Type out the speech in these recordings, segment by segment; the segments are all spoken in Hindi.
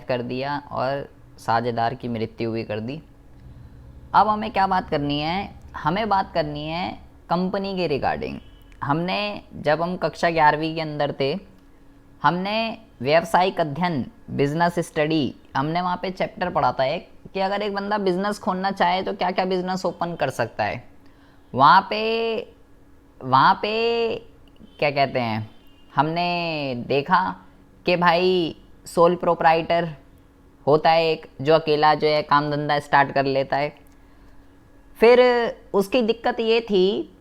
कर दिया और साझेदार की मृत्यु भी कर दी। अब हमें क्या बात करनी है, हमें बात करनी है कंपनी के रिगार्डिंग। हमने जब हम कक्षा 11वीं के अंदर थे, हमने व्यावसायिक अध्ययन बिजनेस स्टडी, हमने वहाँ पे चैप्टर पढ़ा था एक कि अगर एक बंदा बिजनेस खोलना चाहे तो क्या क्या बिजनेस ओपन कर सकता है। वहाँ पे क्या कहते हैं, हमने देखा कि भाई सोल प्रोप्राइटर होता है एक, जो अकेला जो है काम धंधा स्टार्ट कर लेता है। फिर उसकी दिक्कत ये थी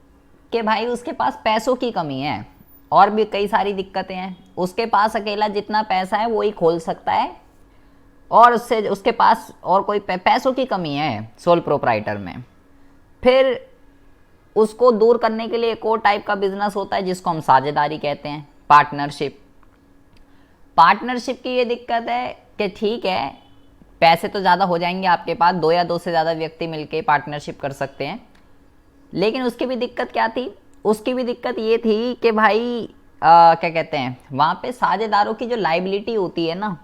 कि भाई उसके पास पैसों की कमी है, और भी कई सारी दिक्कतें हैं। उसके पास अकेला जितना पैसा है वो ही खोल सकता है, और उससे उसके पास और कोई पैसों की कमी है सोल प्रोप्राइटर में। फिर उसको दूर करने के लिए एक और टाइप का बिजनेस होता है जिसको हम साझेदारी कहते हैं, पार्टनरशिप। पार्टनरशिप की ये दिक्कत है कि ठीक है, पैसे तो ज़्यादा हो जाएंगे आपके पास, 2 या 2 से ज़्यादा व्यक्ति मिलके पार्टनरशिप कर सकते हैं, लेकिन उसकी भी दिक्कत क्या थी, उसकी भी दिक्कत ये थी कि भाई क्या कहते हैं, वहाँ पे साझेदारों की जो लाइबिलिटी होती है ना,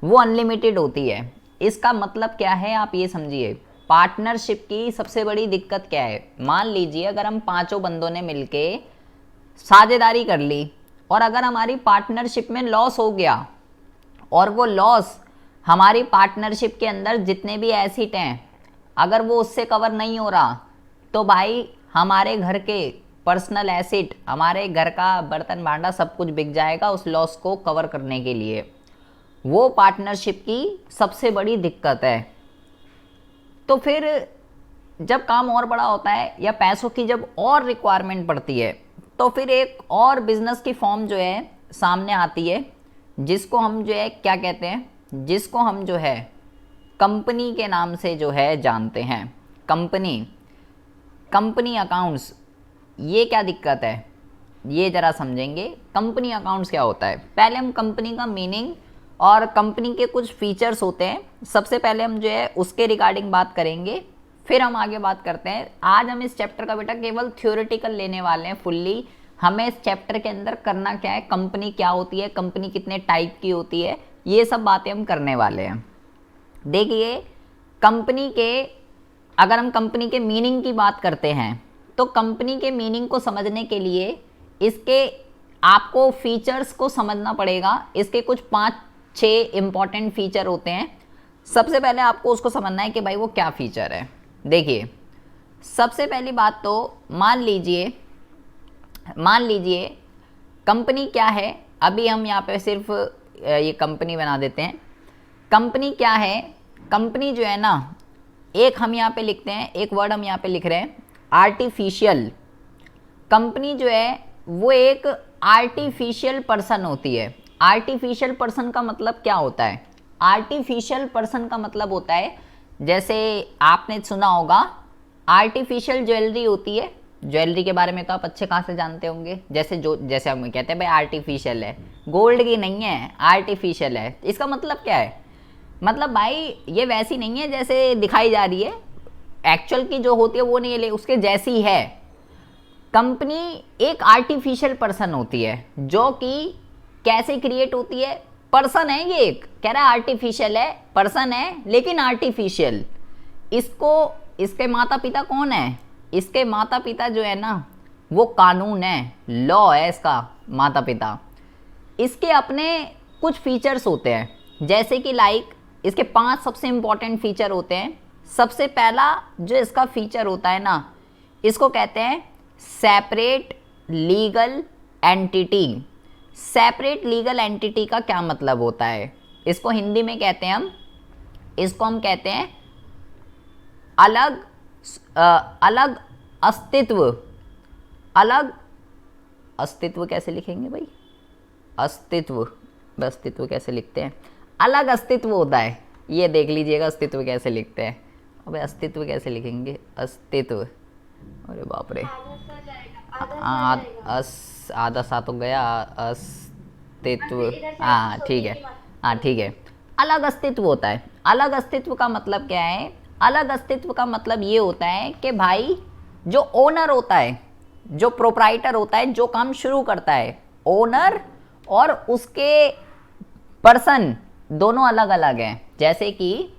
वो अनलिमिटेड होती है। इसका मतलब क्या है आप ये समझिए, पार्टनरशिप की सबसे बड़ी दिक्कत क्या है। मान लीजिए अगर हम 5 बंदों ने मिलके साझेदारी कर ली, और अगर हमारी पार्टनरशिप में लॉस हो गया, और वो लॉस हमारी पार्टनरशिप के अंदर जितने भी एसेट हैं अगर वो उससे कवर नहीं हो रहा, तो भाई हमारे घर के पर्सनल एसेट, हमारे घर का बर्तन भांडा सब कुछ बिक जाएगा उस लॉस को कवर करने के लिए। वो पार्टनरशिप की सबसे बड़ी दिक्कत है। तो फिर जब काम और बड़ा होता है या पैसों की जब और रिक्वायरमेंट पड़ती है, तो फिर एक और बिजनेस की फॉर्म जो है सामने आती है, जिसको हम जो है क्या कहते हैं, जिसको हम जो है कंपनी के नाम से जो है जानते हैं। Company accounts. ये क्या दिक्कत है ये ज़रा समझेंगे। कंपनी अकाउंट्स क्या होता है, पहले हम कंपनी का मीनिंग और कंपनी के कुछ फीचर्स होते हैं, सबसे पहले हम जो है उसके रिगार्डिंग बात करेंगे, फिर हम आगे बात करते हैं। आज हम इस चैप्टर का बेटा केवल थ्योरेटिकल लेने वाले हैं फुल्ली। हमें इस चैप्टर के अंदर करना क्या है, कंपनी क्या होती है, कंपनी कितने टाइप की होती है, ये सब बातें हम करने वाले हैं। देखिए, कंपनी के, अगर हम कंपनी के मीनिंग की बात करते हैं, तो कंपनी के मीनिंग को समझने के लिए इसके आपको फीचर्स को समझना पड़ेगा। इसके कुछ 5-6 इंपॉर्टेंट फीचर होते हैं। सबसे पहले आपको उसको समझना है कि भाई वो क्या फीचर है। देखिए, सबसे पहली बात तो मान लीजिए कंपनी क्या है। अभी हम यहाँ पे सिर्फ ये कंपनी बना देते हैं। कंपनी क्या है, कंपनी जो है ना, एक हम यहाँ पे लिखते हैं, एक वर्ड हम यहाँ पे लिख रहे हैं, आर्टिफिशियल। कंपनी जो है वो एक आर्टिफिशियल पर्सन होती है। आर्टिफिशियल पर्सन का मतलब क्या होता है, आर्टिफिशियल पर्सन का मतलब होता है, जैसे आपने सुना होगा आर्टिफिशियल ज्वेलरी होती है। ज्वेलरी के बारे में तो आप अच्छे कहाँ से जानते होंगे, जैसे हम कहते हैं भाई आर्टिफिशियल है, गोल्ड की नहीं है, आर्टिफिशियल है। इसका मतलब क्या है, मतलब भाई ये वैसी नहीं है जैसे दिखाई जा रही है, एक्चुअल की जो होती है वो नहीं है, उसके जैसी है। कंपनी एक आर्टिफिशियल पर्सन होती है, जो कि कैसे क्रिएट होती है, पर्सन है ये, एक कह रहा है आर्टिफिशियल है, पर्सन है लेकिन आर्टिफिशियल। इसके माता पिता कौन है, इसके माता पिता जो है ना वो कानून है, लॉ है इसका माता पिता। इसके अपने कुछ फीचर्स होते हैं, जैसे कि इसके 5 सबसे इंपॉर्टेंट फीचर होते हैं। सबसे पहला जो इसका फीचर होता है ना, इसको कहते हैं separate legal entity. Separate legal entity का क्या मतलब होता है, इसको हिंदी में कहते हैं इसको हम कहते हैं अलग अस्तित्व। अलग अस्तित्व कैसे लिखेंगे भाई, अस्तित्व कैसे लिखते हैं, अलग अस्तित्व होता है। ये देख लीजिएगा अस्तित्व कैसे लिखते हैं। अबे अस्तित्व कैसे लिखेंगे, अस्तित्व, अरे बाप रे, आधा सा तो गया, अस्तित्व, हाँ ठीक है, हाँ ठीक है। अलग अस्तित्व होता है। अलग अस्तित्व का मतलब क्या है, अलग अस्तित्व का मतलब ये होता है कि भाई जो ओनर होता है, जो प्रोप्राइटर होता है, जो काम शुरू करता है, ओनर और उसके पर्सन दोनों अलग अलग हैं। जैसे कि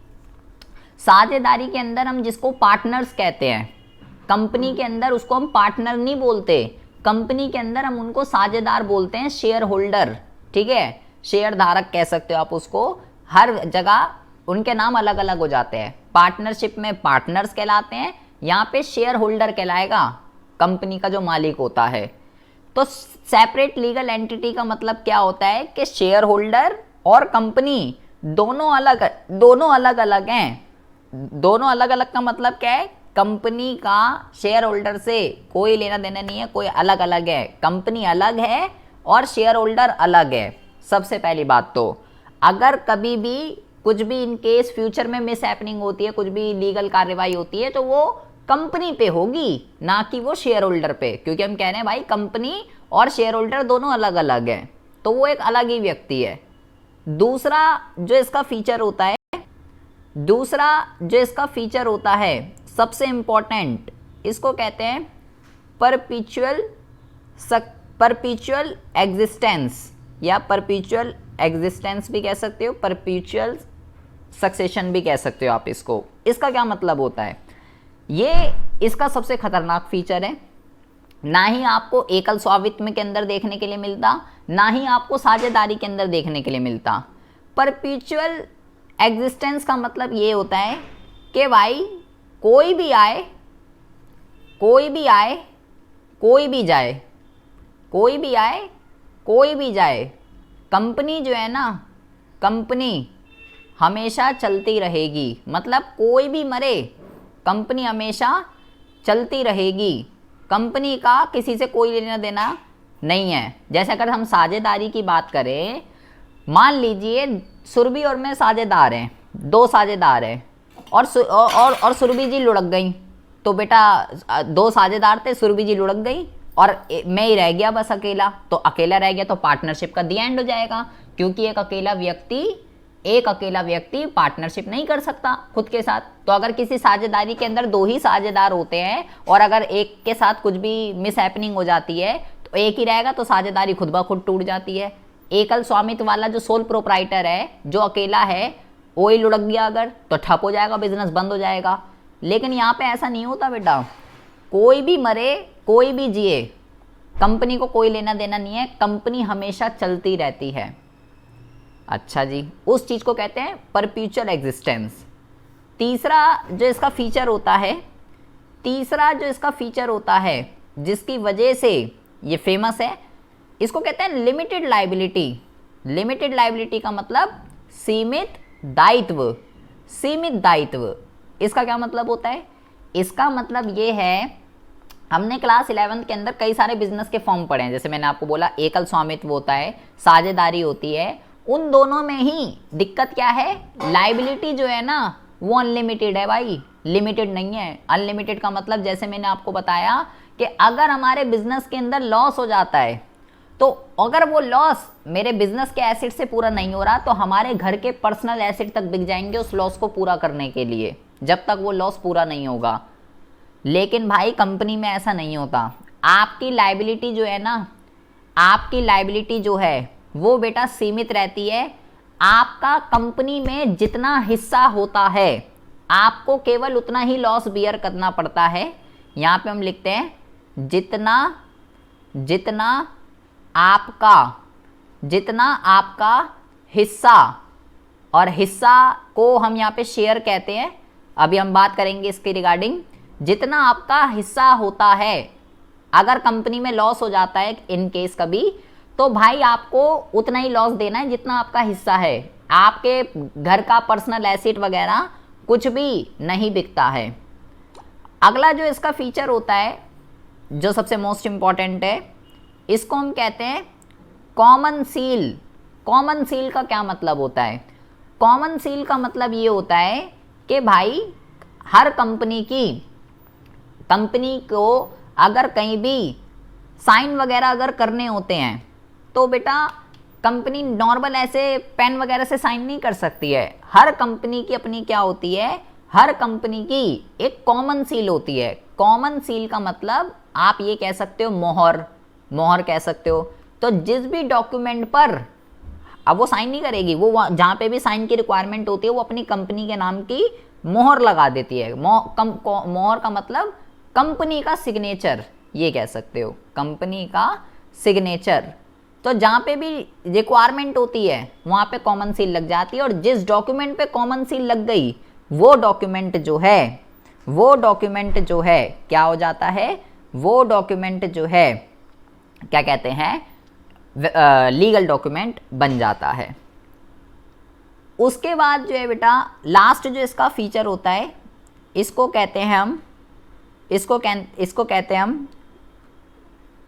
साझेदारी के अंदर हम जिसको पार्टनर्स कहते हैं, कंपनी के अंदर उसको हम पार्टनर नहीं बोलते, कंपनी के अंदर हम उनको साझेदार बोलते हैं, शेयर होल्डर, ठीक है, शेयर धारक कह सकते हो आप उसको। हर जगह उनके नाम अलग अलग हो जाते हैं। पार्टनरशिप में पार्टनर्स कहलाते हैं, यहाँ पे शेयर होल्डर कहलाएगा, कंपनी का जो मालिक होता है। तो सेपरेट लीगल एंटिटी का मतलब क्या होता है कि शेयर होल्डर और कंपनी दोनों अलग अलग हैं। दोनों अलग अलग का मतलब क्या है, कंपनी का शेयर होल्डर से कोई लेना देना नहीं है, कोई अलग अलग है, कंपनी अलग है और शेयर होल्डर अलग है। सबसे पहली बात तो अगर कभी भी कुछ भी इन केस फ्यूचर में मिस हैपनिंग होती है, कुछ भी लीगल कार्रवाई होती है, तो वो कंपनी पे होगी, ना कि वो शेयर होल्डर पे, क्योंकि हम कह रहे हैं भाई कंपनी और शेयर होल्डर दोनों अलग अलग हैं, तो वो एक अलग ही व्यक्ति है। दूसरा जो इसका फीचर होता है सबसे इंपॉर्टेंट, इसको कहते हैं परपीचुअल एग्जिस्टेंस, या परपीचुअल एग्जिस्टेंस भी कह सकते हो, परपीचुअल सक्सेशन भी कह सकते हो आप इसको। इसका क्या मतलब होता है, ये इसका सबसे खतरनाक फीचर है। ना ही आपको एकल स्वामित्व के अंदर देखने के लिए मिलता, ना ही आपको साझेदारी के अंदर देखने के लिए मिलता। परपीचुअल एग्जिस्टेंस का मतलब ये होता है कि भाई कोई भी आए, कोई भी आए, कोई भी जाए, कोई भी आए, कोई भी जाए, कंपनी जो है ना, कंपनी हमेशा चलती रहेगी। मतलब कोई भी मरे, कंपनी हमेशा चलती रहेगी, कंपनी का किसी से कोई लेना देना नहीं है। जैसे अगर हम साझेदारी की बात करें, मान लीजिए सुरभि और मैं साझेदार हैं, दो साझेदार हैं, और सुरभि जी लुढ़क गई, तो बेटा दो साझेदार थे, सुरभि जी लुढ़क गई और मैं ही रह गया बस अकेला, तो अकेला रह गया तो पार्टनरशिप का दी एंड हो जाएगा, क्योंकि एक अकेला व्यक्ति पार्टनरशिप नहीं कर सकता खुद के साथ। तो अगर किसी साझेदारी के अंदर दो ही साझेदार होते हैं और अगर एक के साथ कुछ भी मिस हैपनिंग हो जाती है तो एक ही रहेगा, तो साझेदारी खुद ब खुद टूट जाती है। एकल स्वामित्व वाला जो सोल प्रोप्राइटर है, जो अकेला है, वो ही लुढ़क गया अगर, तो ठप हो जाएगा, बिजनेस बंद हो जाएगा। लेकिन यहाँ पे ऐसा नहीं होता बेटा, कोई भी मरे कोई भी जिए, कंपनी को कोई लेना देना नहीं है, कंपनी हमेशा चलती रहती है। अच्छा जी, उस चीज को कहते हैं परपीचुअल एग्जिस्टेंस। तीसरा जो इसका फीचर होता है, जिसकी वजह से ये फेमस है, इसको कहते हैं लिमिटेड लायबिलिटी। लिमिटेड लायबिलिटी का मतलब सीमित दायित्व। इसका क्या मतलब होता है, इसका मतलब ये है, हमने क्लास 11th के अंदर कई सारे बिजनेस के फॉर्म पढ़े हैं। जैसे मैंने आपको बोला एकल स्वामित्व होता है, साझेदारी होती है, उन दोनों में ही दिक्कत क्या है, लायबिलिटी जो है ना वो अनलिमिटेड है भाई, लिमिटेड नहीं है। अनलिमिटेड का मतलब जैसे मैंने आपको बताया कि अगर हमारे बिजनेस के अंदर लॉस हो जाता है, तो अगर वो लॉस मेरे बिजनेस के एसेट से पूरा नहीं हो रहा, तो हमारे घर के पर्सनल एसेट तक बिक जाएंगे उस लॉस को पूरा करने के लिए, जब तक वो लॉस पूरा नहीं होगा। लेकिन भाई कंपनी में ऐसा नहीं होता। आपकी लायबिलिटी जो है ना, आपकी लायबिलिटी जो है वो बेटा सीमित रहती है। आपका कंपनी में जितना हिस्सा होता है, आपको केवल उतना ही लॉस बियर करना पड़ता है। यहाँ पे हम लिखते हैं जितना आपका हिस्सा, और हिस्सा को हम यहाँ पे शेयर कहते हैं, अभी हम बात करेंगे इसके रिगार्डिंग। जितना आपका हिस्सा होता है, अगर कंपनी में लॉस हो जाता है इन केस कभी, तो भाई आपको उतना ही लॉस देना है जितना आपका हिस्सा है। आपके घर का पर्सनल एसेट वगैरह कुछ भी नहीं बिकता है। अगला जो इसका फीचर होता है, जो सबसे मोस्ट इम्पॉर्टेंट है, इसको हम कहते हैं कॉमन सील। कॉमन सील का क्या मतलब होता है, कॉमन सील का मतलब ये होता है कि भाई हर कंपनी को अगर कहीं भी साइन वगैरह अगर करने होते हैं, तो बेटा कंपनी नॉर्मल ऐसे पेन वगैरह से साइन नहीं कर सकती है। हर कंपनी की अपनी क्या होती है, हर कंपनी की एक कॉमन सील होती है। कॉमन सील का मतलब आप ये कह सकते हो मोहर कह सकते हो। तो जिस भी डॉक्यूमेंट पर अब वो साइन नहीं करेगी, वो जहाँ पे भी साइन की रिक्वायरमेंट होती है वो अपनी कंपनी के नाम की मोहर लगा देती है। मोहर का मतलब कंपनी का सिग्नेचर, ये कह सकते हो, कंपनी का सिग्नेचर। तो जहाँ पे भी रिक्वायरमेंट होती है वहाँ पे कॉमन सील लग जाती है, और जिस डॉक्यूमेंट पे कॉमन सील लग गई वो डॉक्यूमेंट जो है क्या हो जाता है, वो डॉक्यूमेंट जो है क्या कहते हैं, लीगल डॉक्यूमेंट बन जाता है। उसके बाद जो है बेटा लास्ट जो इसका फीचर होता है, इसको कहते हैं हम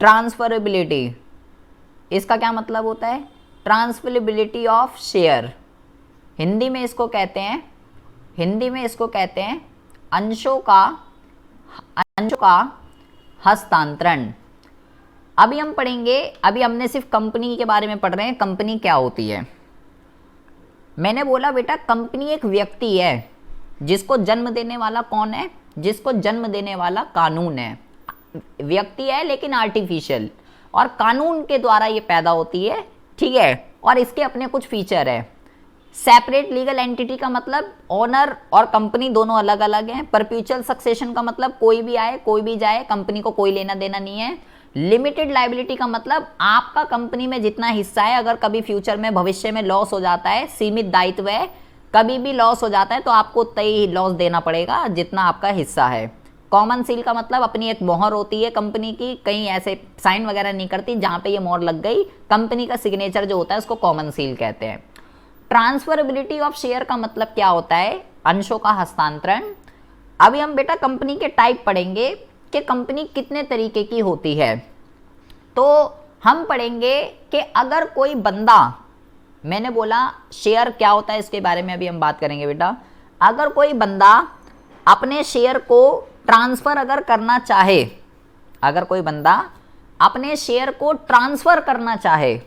ट्रांसफरेबिलिटी। इसका क्या मतलब होता है, ट्रांसफरेबिलिटी ऑफ शेयर। हिंदी में इसको कहते हैं अंशों का हस्तांतरण। अभी हम पढ़ेंगे, अभी हमने सिर्फ कंपनी के बारे में पढ़ रहे हैं, कंपनी क्या होती है। मैंने बोला बेटा कंपनी एक व्यक्ति है जिसको जन्म देने वाला कौन है, जिसको जन्म देने वाला कानून है। व्यक्ति है लेकिन आर्टिफिशियल, और कानून के द्वारा ये पैदा होती है, ठीक है। और इसके अपने कुछ फीचर है। सेपरेट लीगल एंटिटी का मतलब ओनर और कंपनी दोनों अलग अलग हैं। परपेचुअल सक्सेशन का मतलब कोई भी आए कोई भी जाए, कंपनी को कोई लेना देना नहीं है। लिमिटेड लायबिलिटी का मतलब आपका कंपनी में जितना हिस्सा है, अगर कभी फ्यूचर में भविष्य में लॉस हो जाता है, सीमित दायित्व है, कभी भी लॉस हो जाता है तो आपको उतना ही लॉस देना पड़ेगा जितना आपका हिस्सा है। कॉमन सील का मतलब अपनी एक मोहर होती है कंपनी की, कहीं ऐसे साइन वगैरह नहीं करती, जहाँ पे ये मोहर लग गई कंपनी का सिग्नेचर जो होता है उसको कॉमन सील कहते हैं। ट्रांसफरेबिलिटी ऑफ शेयर का मतलब क्या होता है, अंशों का हस्तांतरण। अभी हम बेटा कंपनी के टाइप पढ़ेंगे कि कंपनी कितने तरीके की होती है। तो हम पढ़ेंगे कि अगर कोई बंदा, मैंने बोला शेयर क्या होता है इसके बारे में अभी हम बात करेंगे बेटा। अगर कोई बंदा अपने शेयर को ट्रांसफर अगर करना चाहे, अगर कोई बंदा अपने शेयर को ट्रांसफर करना चाहे,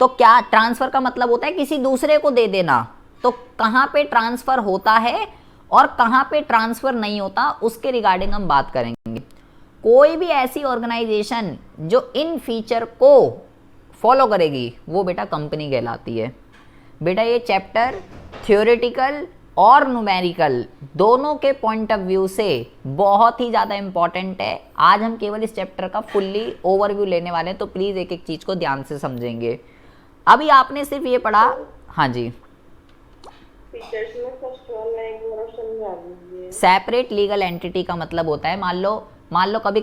तो क्या ट्रांसफर का मतलब होता है किसी दूसरे को दे देना। तो कहाँ पे ट्रांसफर होता है और कहाँ पे ट्रांसफर नहीं होता उसके रिगार्डिंग हम बात करेंगे। कोई भी ऐसी ऑर्गेनाइजेशन जो इन फीचर को फॉलो करेगी वो बेटा कंपनी कहलाती है। बेटा ये चैप्टर थ्योरेटिकल और न्यूमेरिकल दोनों के पॉइंट ऑफ व्यू से बहुत ही ज़्यादा इंपॉर्टेंट है। आज हम केवल इस चैप्टर का फुल्ली ओवरव्यू लेने वाले हैं, तो प्लीज़ एक एक चीज़ को ध्यान से समझेंगे। अभी आपने सिर्फ ये पढ़ा, हाँ जी, सेपरेट लीगल एंटिटी का मतलब होता है, मान लो कभी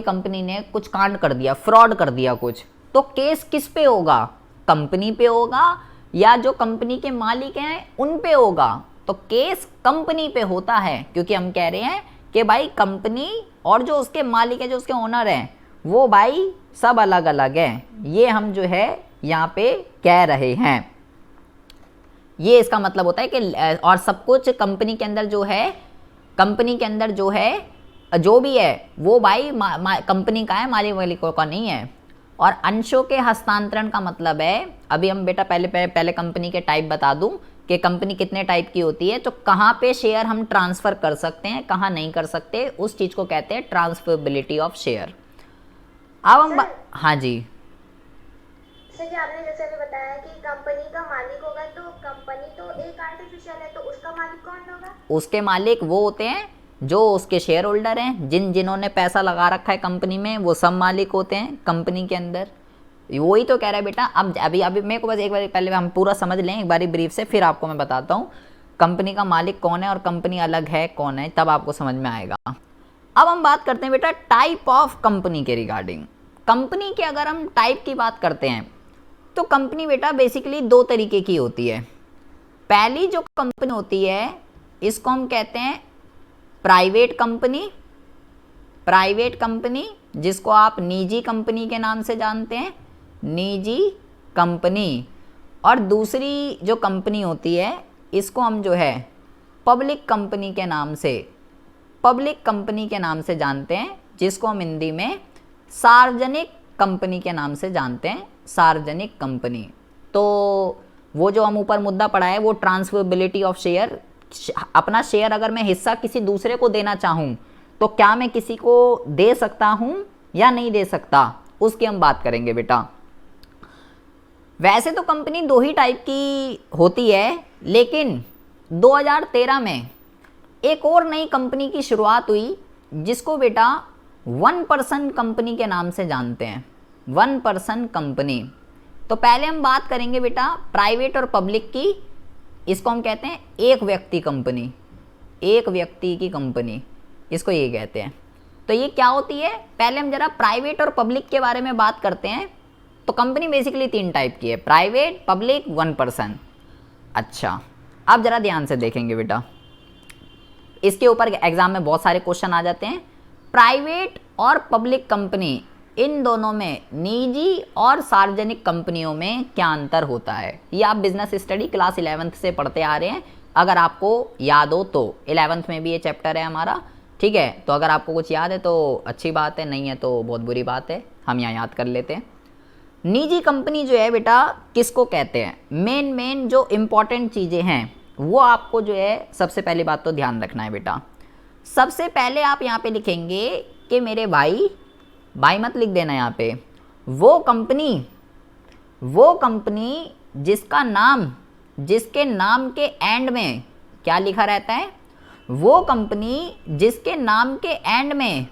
कंपनी ने कुछ कांड कर दिया, फ्रॉड कर दिया कुछ, तो केस किस पे होगा, कंपनी पे होगा या जो कंपनी के मालिक हैं उन पे होगा। तो केस कंपनी पे होता है, क्योंकि हम कह रहे हैं कि भाई कंपनी और जो उसके मालिक है, जो उसके ओनर हैं, वो भाई सब अलग अलग हैं। ये हम जो है यहाँ पे कह रहे हैं, ये इसका मतलब होता है कि और सब कुछ कंपनी के अंदर जो है, जो भी है वो भाई कंपनी का है, मालिकों का नहीं है। और अंशों के हस्तांतरण का मतलब है, अभी हम बेटा पहले कंपनी के टाइप बता दूं कि कंपनी कितने टाइप की होती है। तो कहाँ पे शेयर हम ट्रांसफ़र कर सकते हैं, कहाँ नहीं कर सकते, उस चीज़ को कहते हैं ट्रांसफरेबिलिटी ऑफ शेयर। अब हम हाँ जी सर, आपने जैसे अभी बताया कि कंपनी का मालिक होगा, तो कंपनी तो एक आर्टिफिशियल है, तो उसका मालिक कौन होगा? उसके मालिक वो होते हैं जो उसके शेयर होल्डर हैं, जिन्होंने पैसा लगा रखा है कंपनी में, वो सब मालिक होते हैं कंपनी के अंदर। वही तो कह रहा है बेटा। अब अभी मेरे को बस एक बार पहले हम पूरा समझ लें एक बारी ब्रीफ से, फिर आपको मैं बताता हूँ कंपनी का मालिक कौन है और कंपनी अलग है कौन है, तब आपको समझ में आएगा। अब हम बात करते हैं बेटा टाइप ऑफ कंपनी के रिगार्डिंग। कंपनी के अगर हम टाइप की बात करते हैं तो कंपनी बेटा बेसिकली दो तरीके की होती है। पहली जो कंपनी होती है इसको हम कहते हैं प्राइवेट कंपनी, जिसको आप निजी कंपनी के नाम से जानते हैं, निजी कंपनी। और दूसरी जो कंपनी होती है इसको हम जो है पब्लिक कंपनी के नाम से जानते हैं, जिसको हम हिंदी में सार्वजनिक कंपनी के नाम से जानते हैं, सार्वजनिक कंपनी। तो वो जो हम ऊपर मुद्दा पढ़ा है वो ट्रांसफरेबिलिटी ऑफ शेयर, अपना शेयर अगर मैं हिस्सा किसी दूसरे को देना चाहूँ तो क्या मैं किसी को दे सकता हूँ या नहीं दे सकता, उसकी हम बात करेंगे बेटा। वैसे तो कंपनी दो ही टाइप की होती है, लेकिन 2013 में एक और नई कंपनी की शुरुआत हुई जिसको बेटा 1% कंपनी के नाम से जानते हैं। 1% कंपनी। तो पहले हम बात करेंगे बेटा प्राइवेट और पब्लिक की। इसको हम कहते हैं एक व्यक्ति कंपनी, एक व्यक्ति की कंपनी, इसको ये कहते हैं। तो ये क्या होती है, पहले हम जरा प्राइवेट और पब्लिक के बारे में बात करते हैं। तो कंपनी बेसिकली 3 टाइप की है, प्राइवेट, पब्लिक, 1%। अच्छा, अब जरा ध्यान से देखेंगे बेटा, इसके ऊपर एग्जाम में बहुत सारे क्वेश्चन आ जाते हैं। प्राइवेट और पब्लिक कंपनी, इन दोनों में निजी और सार्वजनिक कंपनियों में क्या अंतर होता है, ये आप बिजनेस स्टडी क्लास 11th से पढ़ते आ रहे हैं। अगर आपको याद हो तो 11th में भी ये चैप्टर है हमारा, ठीक है। तो अगर आपको कुछ याद है तो अच्छी बात है, नहीं है तो बहुत बुरी बात है, हम यहाँ याद कर लेते हैं। निजी कंपनी जो है बेटा किसको कहते हैं, मेन जो इम्पोर्टेंट चीज़ें हैं वो आपको जो है सबसे पहली बात तो ध्यान रखना है बेटा। सबसे पहले आप यहाँ पे लिखेंगे कि मेरे भाई मत लिख देना यहाँ पे, वो कंपनी जिसका नाम, जिसके नाम के एंड में क्या लिखा रहता है, वो कंपनी जिसके नाम के एंड में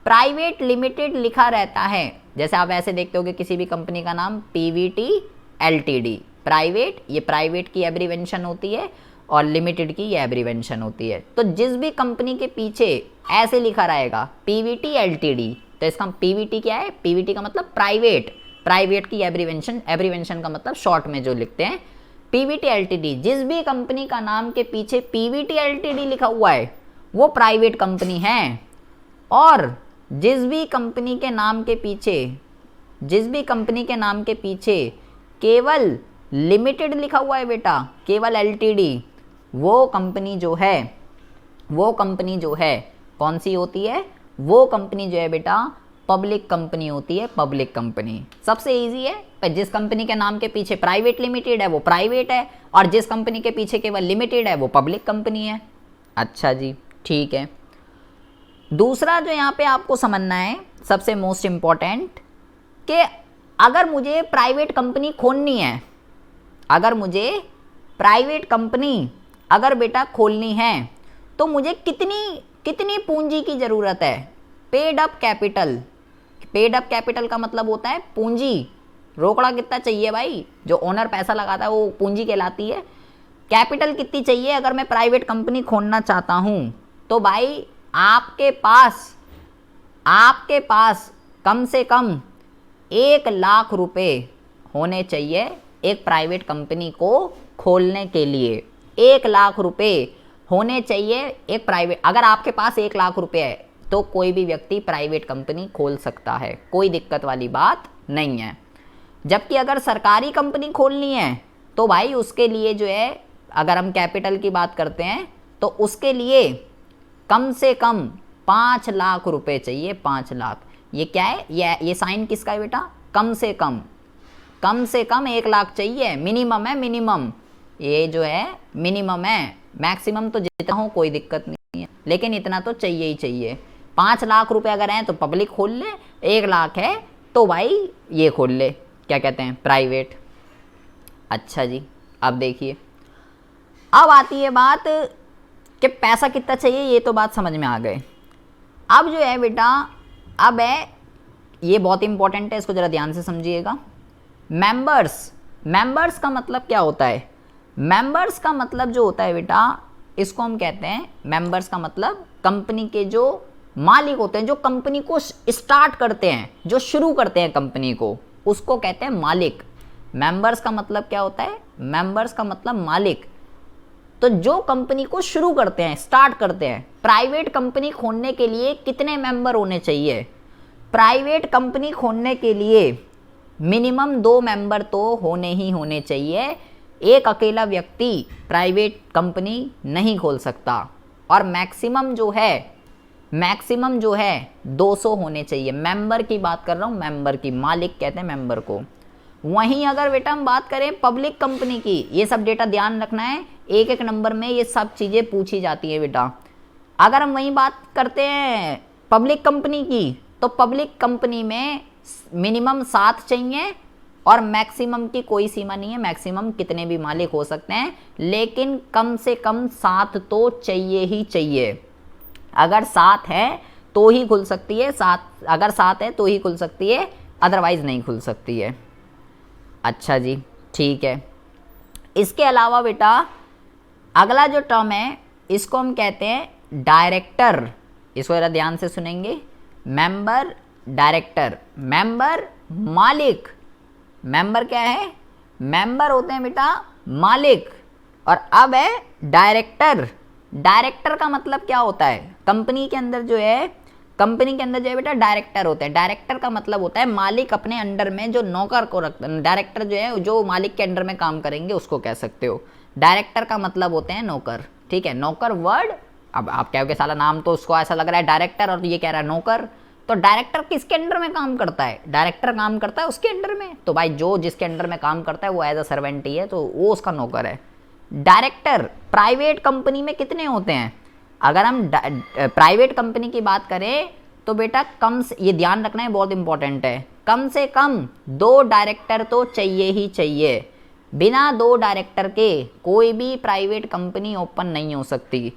प्राइवेट लिमिटेड लिखा रहता है। जैसे आप ऐसे देखते होगे किसी भी कंपनी का नाम PVT LTD, प्राइवेट, ये प्राइवेट की एब्रीवेंशन होती है और लिमिटेड की ये एब्रीवेंशन होती है। तो जिस भी कंपनी के पीछे ऐसे लिखा रहेगा PVT LTD, तो इसका PVT क्या है, PVT का मतलब प्राइवेट की एब्रीवेंशन का मतलब शॉर्ट में जो लिखते हैं PVT LTD। जिस भी कंपनी का नाम के पीछे PVT LTD लिखा हुआ है वो प्राइवेट कंपनी है, और जिस भी कंपनी के नाम के पीछे केवल लिमिटेड लिखा हुआ है बेटा, केवल LTD, वो कंपनी जो है कौन सी होती है, वो कंपनी जो है बेटा पब्लिक कंपनी होती है, पब्लिक कंपनी। सबसे इजी है, जिस कंपनी के नाम के पीछे प्राइवेट लिमिटेड है वो प्राइवेट है, और जिस कंपनी के पीछे केवल लिमिटेड है वो पब्लिक कंपनी है। अच्छा जी, ठीक है। दूसरा जो यहाँ पे आपको समझना है सबसे मोस्ट इम्पॉर्टेंट, कि अगर मुझे प्राइवेट कंपनी खोलनी है, अगर बेटा खोलनी है तो मुझे कितनी पूंजी की ज़रूरत है, पेड अप कैपिटल का मतलब होता है पूंजी। रोकड़ा कितना चाहिए भाई, जो ओनर पैसा लगाता है वो पूंजी कहलाती है। कैपिटल कितनी चाहिए अगर मैं प्राइवेट कंपनी खोलना चाहता हूँ, तो भाई आपके पास कम से कम 1 लाख रुपए होने चाहिए एक प्राइवेट कंपनी को खोलने के लिए। 1 लाख रुपए होने चाहिए एक प्राइवेट, अगर आपके पास 1 लाख रुपए है तो कोई भी व्यक्ति प्राइवेट कंपनी खोल सकता है, कोई दिक्कत वाली बात नहीं है। जबकि अगर सरकारी कंपनी खोलनी है तो भाई उसके लिए जो है, अगर हम कैपिटल की बात करते हैं तो उसके लिए कम से कम 5 लाख रुपए चाहिए, 5 लाख। ये क्या है, ये साइन किसका है बेटा, कम से कम 1 लाख चाहिए, मिनिमम है, मिनिमम ये जो है मिनिमम है, मैक्सिमम तो जितना हो कोई दिक्कत नहीं है, लेकिन इतना तो चाहिए ही चाहिए। 5 लाख रुपए अगर हैं तो पब्लिक खोल ले, 1 लाख है तो भाई ये खोल ले, क्या कहते हैं, प्राइवेट। अच्छा जी, अब देखिए, अब आती है बात कि पैसा कितना चाहिए, ये तो बात समझ में आ गए। अब जो है बेटा, अब है, ये बहुत इंपॉर्टेंट है, इसको ज़रा ध्यान से समझिएगा। मेंबर्स का मतलब क्या होता है, मेंबर्स का मतलब जो होता है बेटा, इसको हम कहते हैं, मेंबर्स का मतलब कंपनी के जो मालिक होते हैं, जो कंपनी को स्टार्ट करते हैं, जो शुरू करते हैं कंपनी को, उसको कहते हैं मालिक। मेंबर्स का मतलब क्या होता है, मेंबर्स का मतलब मालिक। तो जो कंपनी को शुरू करते हैं, स्टार्ट करते हैं। प्राइवेट कंपनी खोलने के लिए कितने मेंबर होने चाहिए, प्राइवेट कंपनी खोलने के लिए मिनिमम 2 मेंबर तो होने ही होने चाहिए। एक अकेला व्यक्ति प्राइवेट कंपनी नहीं खोल सकता, और मैक्सिमम जो है 200 होने चाहिए। मेंबर की बात कर रहा हूँ, मेंबर की, मालिक कहते हैं मेंबर को। वहीं अगर बेटा हम बात करें पब्लिक कंपनी की, ये सब डेटा ध्यान रखना है, एक नंबर में ये सब चीज़ें पूछी जाती है बेटा। अगर हम वहीं बात करते हैं पब्लिक कंपनी की, तो पब्लिक कंपनी में मिनिमम 7 चाहिए, और मैक्सिमम की कोई सीमा नहीं है, मैक्सिमम कितने भी मालिक हो सकते हैं, लेकिन कम से कम 7 तो चाहिए ही चाहिए। अगर 7 है तो ही खुल सकती है, अगर 7 है तो ही खुल सकती है, अदरवाइज नहीं खुल सकती है। अच्छा जी, ठीक है। इसके अलावा बेटा अगला जो टर्म है इसको हम कहते हैं डायरेक्टर। इसको जरा ध्यान से सुनेंगे। Member, director. मेंबर मालिक, मेंबर क्या है, मेंबर होते हैं बेटा मालिक। और अब है डायरेक्टर। डायरेक्टर का मतलब क्या होता है, कंपनी के अंदर जो है बेटा डायरेक्टर होते हैं। डायरेक्टर का मतलब होता है मालिक अपने अंडर में जो नौकर को रखते हैं। डायरेक्टर जो है जो मालिक के अंडर में काम करेंगे उसको कह सकते हो। डायरेक्टर का मतलब होते हैं नौकर, ठीक है। नौकर वर्ड, अब आप कहोगे साला नाम तो उसको ऐसा लग रहा है डायरेक्टर और ये कह रहा है नौकर, तो डायरेक्टर किसके अंडर में काम करता है, डायरेक्टर काम करता है उसके अंडर में। तो भाई जो जिसके अंडर में काम करता है वो एज अ सर्वेंट ही है, तो वो उसका नौकर है। डायरेक्टर प्राइवेट कंपनी में कितने होते हैं, अगर हम प्राइवेट कंपनी की बात करें तो बेटा कम से, ये ध्यान रखना है बहुत इंपॉर्टेंट है, कम से कम 2 डायरेक्टर तो चाहिए ही चाहिए। बिना 2 डायरेक्टर के कोई भी प्राइवेट कंपनी ओपन नहीं हो सकती।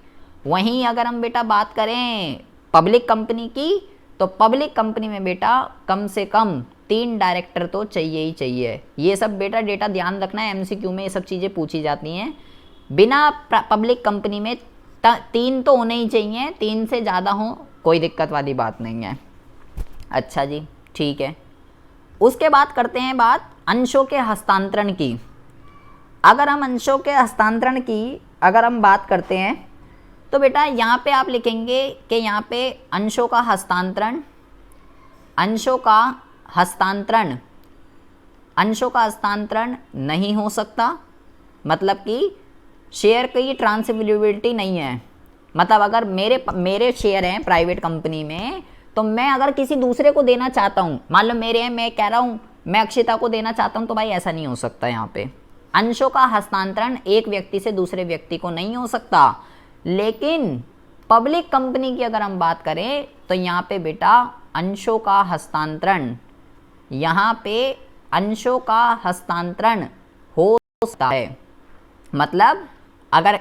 वहीं अगर हम बेटा बात करें पब्लिक कंपनी की, तो पब्लिक कंपनी में बेटा कम से कम 3 डायरेक्टर तो चाहिए ही चाहिए। ये सब बेटा डेटा ध्यान रखना है, एमसीक्यू में ये सब चीज़ें पूछी जाती हैं। बिना पब्लिक कंपनी में 3 तो होने ही चाहिए, 3 से ज़्यादा हो कोई दिक्कत वाली बात नहीं है। अच्छा जी, ठीक है। उसके बाद करते हैं बात अंशों के हस्तांतरण की। अगर हम अंशों के हस्तांतरण की अगर हम बात करते हैं तो बेटा यहाँ पे आप लिखेंगे कि यहाँ पे अंशों का हस्तांतरण, अंशों का हस्तांतरण नहीं हो सकता। मतलब कि शेयर की ट्रांसफरेबिलिटी नहीं है। मतलब अगर मेरे शेयर हैं प्राइवेट कंपनी में, तो मैं अगर किसी दूसरे को देना चाहता हूँ, मान लो मेरे हैं, मैं कह रहा हूँ मैं अक्षिता को देना चाहता हूँ, तो भाई ऐसा नहीं हो सकता। यहाँ पे अंशों का हस्तांतरण एक व्यक्ति से दूसरे व्यक्ति को नहीं हो सकता। लेकिन पब्लिक कंपनी की अगर हम बात करें तो यहाँ पे बेटा अंशों का हस्तांतरण, यहाँ पे अंशों का हस्तांतरण हो सकता है। मतलब अगर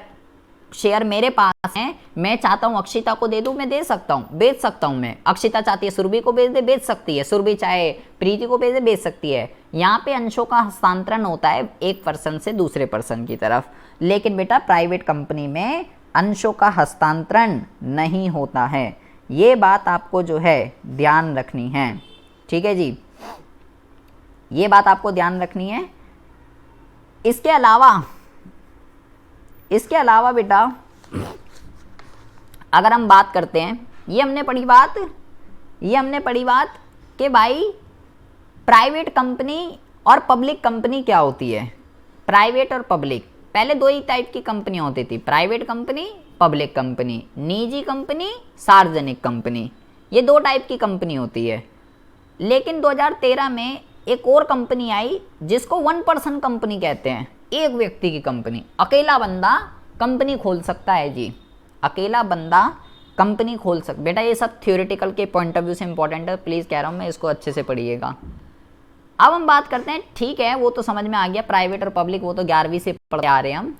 शेयर मेरे पास हैं, मैं चाहता हूँ अक्षिता को दे दूँ, मैं दे सकता हूँ, बेच सकता हूँ। मैं अक्षिता चाहती है सुरभि को बेच दे, बेच सकती है। सुरभि चाहे प्रीति को बेच दे, बेच सकती है। यहाँ पे अंशों का हस्तांतरण होता है एक पर्सन से दूसरे पर्सन की तरफ। लेकिन बेटा प्राइवेट कंपनी में अंशों का हस्तांतरण नहीं होता है। ये बात आपको जो है ध्यान रखनी है, ठीक है जी, ये बात आपको ध्यान रखनी है। इसके अलावा बेटा अगर हम बात करते हैं, ये हमने पढ़ी बात कि भाई प्राइवेट कंपनी और पब्लिक कंपनी क्या होती है। प्राइवेट और पब्लिक, पहले 2 ही टाइप की कंपनी होती थी, प्राइवेट कंपनी, पब्लिक कंपनी, निजी कंपनी, सार्वजनिक कंपनी, ये 2 टाइप की कंपनी होती है। लेकिन 2013 में एक और कंपनी आई जिसको 1 पर्सन कंपनी कहते हैं, एक व्यक्ति की कंपनी। अकेला बंदा कंपनी खोल सकता है जी, अकेला बंदा कंपनी खोल सकता। बेटा ये सब थ्योरेटिकल के पॉइंट ऑफ व्यू से इंपॉर्टेंट है, प्लीज़ कह रहा हूँ मैं, इसको अच्छे से पढ़िएगा। अब हम बात करते हैं, ठीक है वो तो समझ में आ गया, प्राइवेट और पब्लिक वो तो 11वीं से पढ़ आ रहे हैं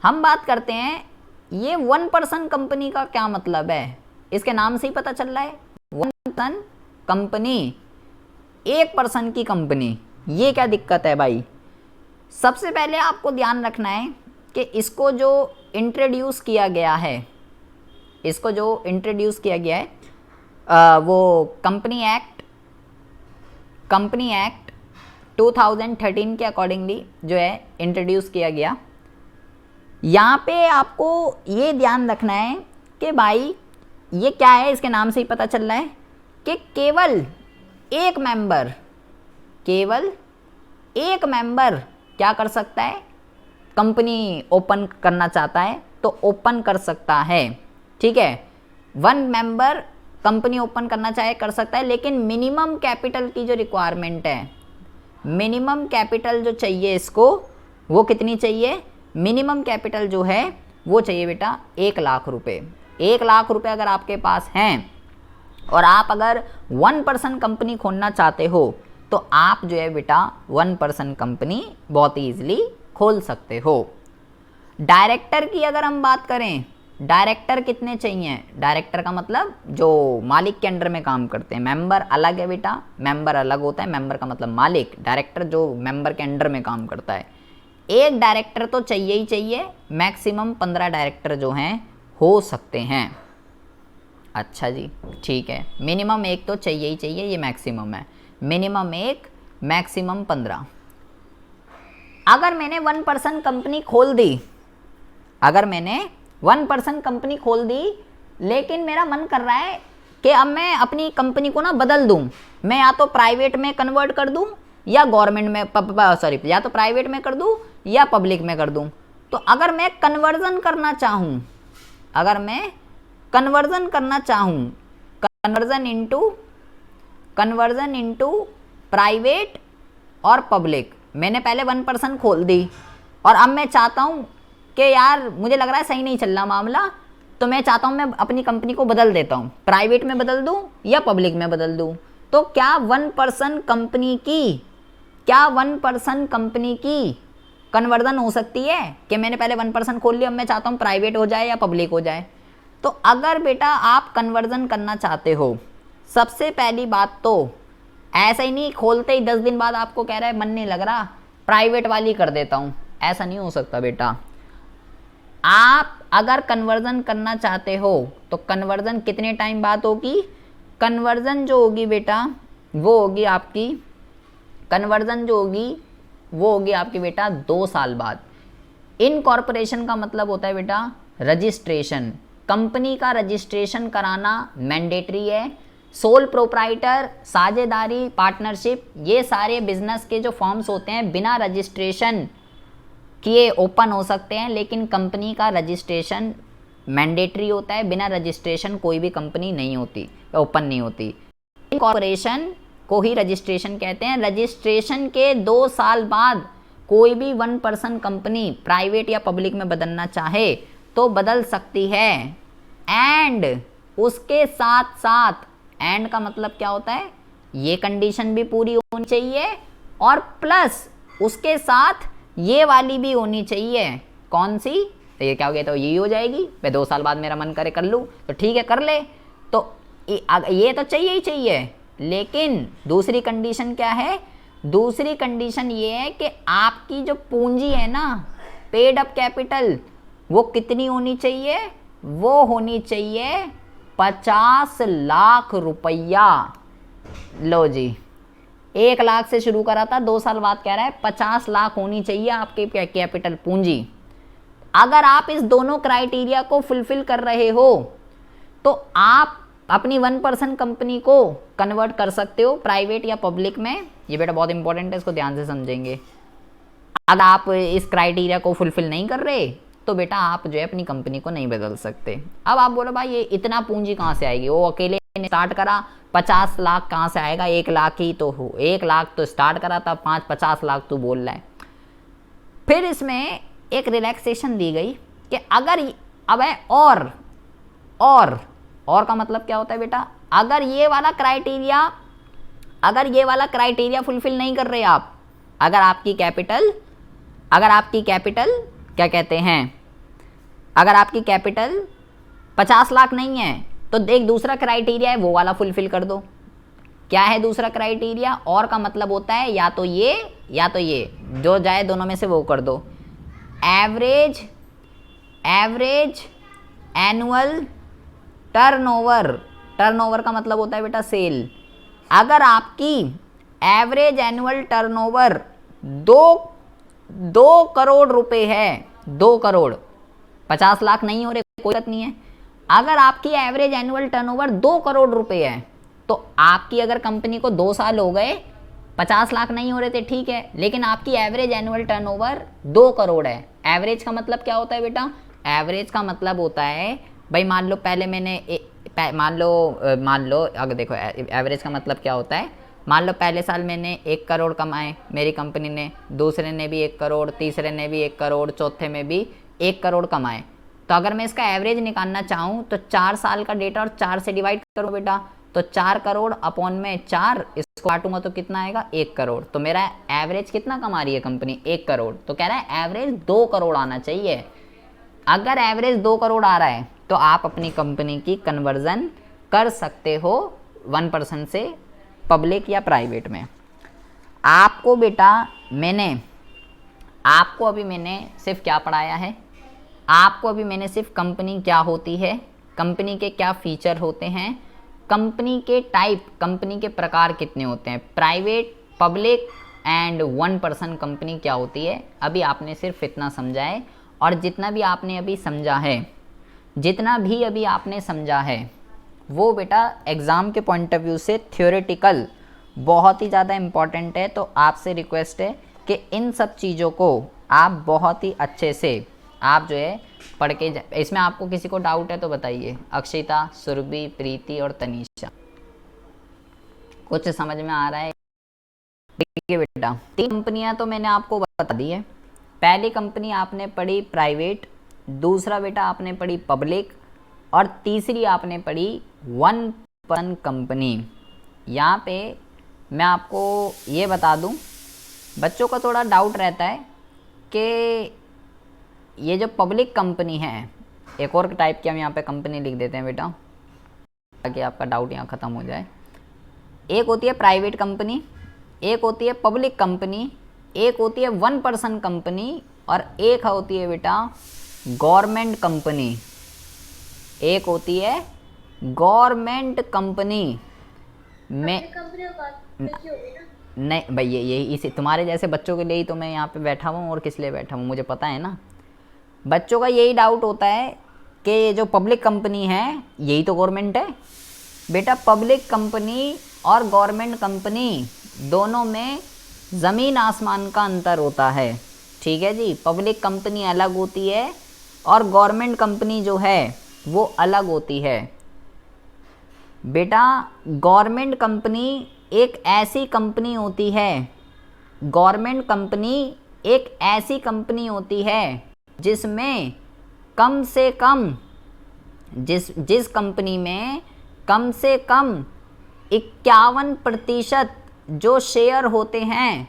हम बात करते हैं ये 1 पर्सन कंपनी का क्या मतलब है। इसके नाम से ही पता चल रहा है, 1 पर्सन कंपनी, एक पर्सन की कंपनी। ये क्या दिक्कत है भाई। सबसे पहले आपको ध्यान रखना है कि इसको जो इंट्रोड्यूस किया गया है, वो कंपनी एक्ट 2013 के अकॉर्डिंगली जो है इंट्रोड्यूस किया गया। यहाँ पे आपको ये ध्यान रखना है कि भाई ये क्या है, इसके नाम से ही पता चल रहा है कि केवल एक मेंबर क्या कर सकता है, कंपनी ओपन करना चाहता है तो ओपन कर सकता है, ठीक है। 1 मेंबर कंपनी ओपन करना चाहे कर सकता है, लेकिन मिनिमम कैपिटल की जो रिक्वायरमेंट है, मिनिमम कैपिटल जो चाहिए इसको, वो कितनी चाहिए, मिनिमम कैपिटल जो है वो चाहिए बेटा 1 लाख रुपए। 1 लाख रुपए अगर आपके पास हैं और आप अगर 1 पर्सन कंपनी खोलना चाहते हो तो आप जो है बेटा 1 पर्सन कंपनी बहुत ईजिली खोल सकते हो। डायरेक्टर की अगर हम बात करें, डायरेक्टर कितने चाहिए? डायरेक्टर का मतलब जो मालिक के अंडर में काम करते हैं। मेंबर अलग है बेटा, मेंबर अलग होता है, मेंबर का मतलब मालिक, डायरेक्टर जो मेंबर के अंडर में काम करता है। एक डायरेक्टर तो चाहिए ही चाहिए, मैक्सिमम 15 डायरेक्टर जो हैं हो सकते हैं। अच्छा जी, ठीक है, मिनिमम एक तो चाहिए ही चाहिए, ये मैक्सिमम है, मिनिमम एक, मैक्सिमम 15। अगर मैंने 1 पर्सन कंपनी खोल दी, अगर मैंने 1 पर्सन कंपनी खोल दी, लेकिन मेरा मन कर रहा है कि अब मैं अपनी कंपनी को ना बदल दूं, मैं या तो प्राइवेट में कन्वर्ट कर दूं या गवर्नमेंट में सॉरी या तो प्राइवेट में कर दूं या पब्लिक में कर दूं। तो अगर मैं कन्वर्जन करना चाहूं, अगर मैं कन्वर्जन करना चाहूं, कन्वर्जन इनटू प्राइवेट और पब्लिक, मैंने पहले 1 पर्सन खोल दी और अब मैं चाहता हूं कि यार मुझे लग रहा है सही नहीं चल रहा मामला, तो मैं चाहता हूं मैं अपनी कंपनी को बदल देता हूं, प्राइवेट में बदल दूं या पब्लिक में बदल दूं। तो क्या 1 पर्सन कंपनी की कन्वर्जन हो सकती है कि मैंने पहले 1 पर्सन खोल लिया, अब मैं चाहता हूं प्राइवेट हो जाए या पब्लिक हो जाए? तो अगर बेटा आप कन्वर्जन करना चाहते हो, सबसे पहली बात तो ऐसा ही नहीं खोलते ही 10 दिन बाद आपको कह रहा है मन नहीं लग रहा, प्राइवेट वाली कर देता हूं, ऐसा नहीं हो सकता बेटा। आप अगर कन्वर्जन करना चाहते हो तो कन्वर्जन कितने टाइम बाद होगी? कन्वर्जन जो होगी बेटा वो होगी आपकी, कन्वर्जन जो होगी वो होगी आपकी बेटा 2 साल बाद। इनकॉर्पोरेशन का मतलब होता है बेटा रजिस्ट्रेशन, कंपनी का रजिस्ट्रेशन कराना मैंडेटरी है। सोल प्रोप्राइटर, साझेदारी, पार्टनरशिप, ये सारे बिजनेस के जो फॉर्म्स होते हैं बिना रजिस्ट्रेशन किए ओपन हो सकते हैं, लेकिन कंपनी का रजिस्ट्रेशन मैंडेटरी होता है, बिना रजिस्ट्रेशन कोई भी कंपनी नहीं होती, ओपन नहीं होती। कॉर्पोरेशन को ही रजिस्ट्रेशन कहते हैं। रजिस्ट्रेशन के 2 साल बाद कोई भी 1 पर्सन कंपनी प्राइवेट या पब्लिक में बदलना चाहे तो बदल सकती है। एंड उसके साथ साथ, एंड का मतलब क्या होता है, ये कंडीशन भी पूरी होनी चाहिए और प्लस उसके साथ ये वाली भी होनी चाहिए। कौन सी? तो ये क्या हो गया, तो यही हो जाएगी, मैं 2 साल बाद मेरा मन करे कर लूँ तो ठीक है कर ले, तो ये तो चाहिए ही चाहिए। लेकिन दूसरी कंडीशन क्या है? दूसरी कंडीशन ये है कि आपकी जो पूंजी है ना, पेड अप कैपिटल, वो कितनी होनी चाहिए? वो होनी चाहिए 50 लाख रुपया। लो जी, 1 लाख से शुरू करा था, 2 साल बाद कह रहा है 50 लाख होनी चाहिए आपके कैपिटल पूंजी। अगर आप इस दोनों क्राइटेरिया को फुलफिल कर रहे हो तो आप अपनी 1 पर्सन कंपनी को कन्वर्ट कर सकते हो प्राइवेट या पब्लिक में। ये बेटा बहुत इंपॉर्टेंट है, इसको ध्यान से समझेंगे। अगर आप इस क्राइटेरिया को फुलफिल नहीं कर रहे तो बेटा आप जो है अपनी कंपनी को नहीं बदल सकते। अब आप बोलो भाई ये इतना पूंजी कहाँ से आएगी, वो अकेले ने स्टार्ट करा, 50 लाख कहाँ से आएगा? 1 लाख ही तो हो, 1 लाख तो स्टार्ट करा था, 50 लाख तू बोल रहा है। फिर इसमें एक रिलैक्सेशन दी गई कि अगर अब है और का मतलब क्या होता है बेटा? अगर ये वाला क्राइटेरिया फुलफिल नहीं कर रहे आप, अगर आपकी कैपिटल क्या कहते हैं, अगर आपकी कैपिटल 50 लाख नहीं है तो एक दूसरा क्राइटेरिया है वो वाला फुलफिल कर दो। क्या है दूसरा क्राइटेरिया? और का मतलब होता है या तो ये या तो ये, जो जाए दोनों में से वो कर दो। एवरेज एनुअल टर्नओवर का मतलब होता है बेटा सेल। अगर आपकी एवरेज एनुअल टर्नओवर 2 करोड़ रुपए है, 2 करोड़, 50 लाख नहीं हो रहे कोई दिक्कत नहीं है। अगर आपकी एवरेज एनुअल टर्नओवर 2 करोड़ रुपए है तो आपकी अगर कंपनी को 2 साल हो गए, 50 लाख नहीं हो रहे थे ठीक है, लेकिन आपकी एवरेज एनुअल टर्नओवर 2 करोड़ है। एवरेज का मतलब क्या होता है बेटा? एवरेज का मतलब होता है भाई मान लो पहले मैंने मान लो अगर देखो एवरेज का मतलब क्या होता है, मान लो पहले साल मैंने 1 करोड़ कमाए मेरी कंपनी ने, दूसरे ने भी 1 करोड़, तीसरे ने भी 1 करोड़, चौथे में भी 1 करोड़ कमाए। तो अगर मैं इसका एवरेज निकालना चाहूँ तो 4 साल का डेटा और 4 से डिवाइड करो बेटा, तो 4 करोड़ अपॉन में 4, इसको काटूंगा तो कितना आएगा 1 करोड़। तो मेरा एवरेज कितना कमा रही है कंपनी 1 करोड़, तो कह रहा है एवरेज 2 करोड़ आना चाहिए। अगर एवरेज 2 करोड़ आ रहा है तो आप अपनी कंपनी की कन्वर्जन कर सकते हो 1% से पब्लिक या प्राइवेट में। आपको बेटा आपको अभी मैंने सिर्फ क्या पढ़ाया है, आपको अभी मैंने सिर्फ कंपनी क्या होती है, कंपनी के क्या फीचर होते हैं, कंपनी के टाइप, कंपनी के प्रकार कितने होते हैं, प्राइवेट, पब्लिक एंड 1% कंपनी क्या होती है, अभी आपने सिर्फ इतना समझा है। और जितना भी आपने अभी समझा है, जितना भी अभी आपने समझा है वो बेटा एग्ज़ाम के पॉइंट ऑफ व्यू से थ्योरेटिकल बहुत ही ज़्यादा इम्पॉर्टेंट है। तो आपसे रिक्वेस्ट है कि इन सब चीज़ों को आप बहुत ही अच्छे से आप जो है पढ़ के इसमें आपको किसी को डाउट है तो बताइए। अक्षिता, सुरभि, प्रीति और तनीषा, कुछ समझ में आ रहा है? ठीक है बेटा, 3 कंपनियां तो मैंने आपको बता दी है। पहली कंपनी आपने पढ़ी प्राइवेट, दूसरा बेटा आपने पढ़ी पब्लिक, और तीसरी आपने पढ़ी 1% कंपनी। यहाँ पे मैं आपको ये बता दूं, बच्चों का थोड़ा डाउट रहता है कि ये जो पब्लिक कंपनी है, एक और टाइप की हम यहाँ पे कंपनी लिख देते हैं बेटा ताकि आपका डाउट यहाँ ख़त्म हो जाए। एक होती है प्राइवेट कंपनी, एक होती है पब्लिक कंपनी, एक होती है 1% कंपनी, और एक होती है बेटा गवर्नमेंट कंपनी। एक होती है गवर्नमेंट कंपनी में नहीं भाई, यही इसी तुम्हारे जैसे बच्चों के लिए ही तो मैं यहाँ पे बैठा हुआ हूँ, और किस लिए बैठा हूँ मुझे पता है ना। बच्चों का यही डाउट होता है कि ये जो पब्लिक कंपनी है यही तो गवर्नमेंट है। बेटा पब्लिक कंपनी और गवर्नमेंट कंपनी दोनों में ज़मीन आसमान का अंतर होता है, ठीक है जी। पब्लिक कंपनी अलग होती है और गवर्नमेंट कंपनी जो है वो अलग होती है। बेटा गवर्नमेंट कंपनी एक ऐसी कंपनी होती है, गवर्नमेंट कंपनी एक ऐसी कंपनी होती है जिसमें कम से कम जिस कंपनी में कम से कम 51% जो शेयर होते हैं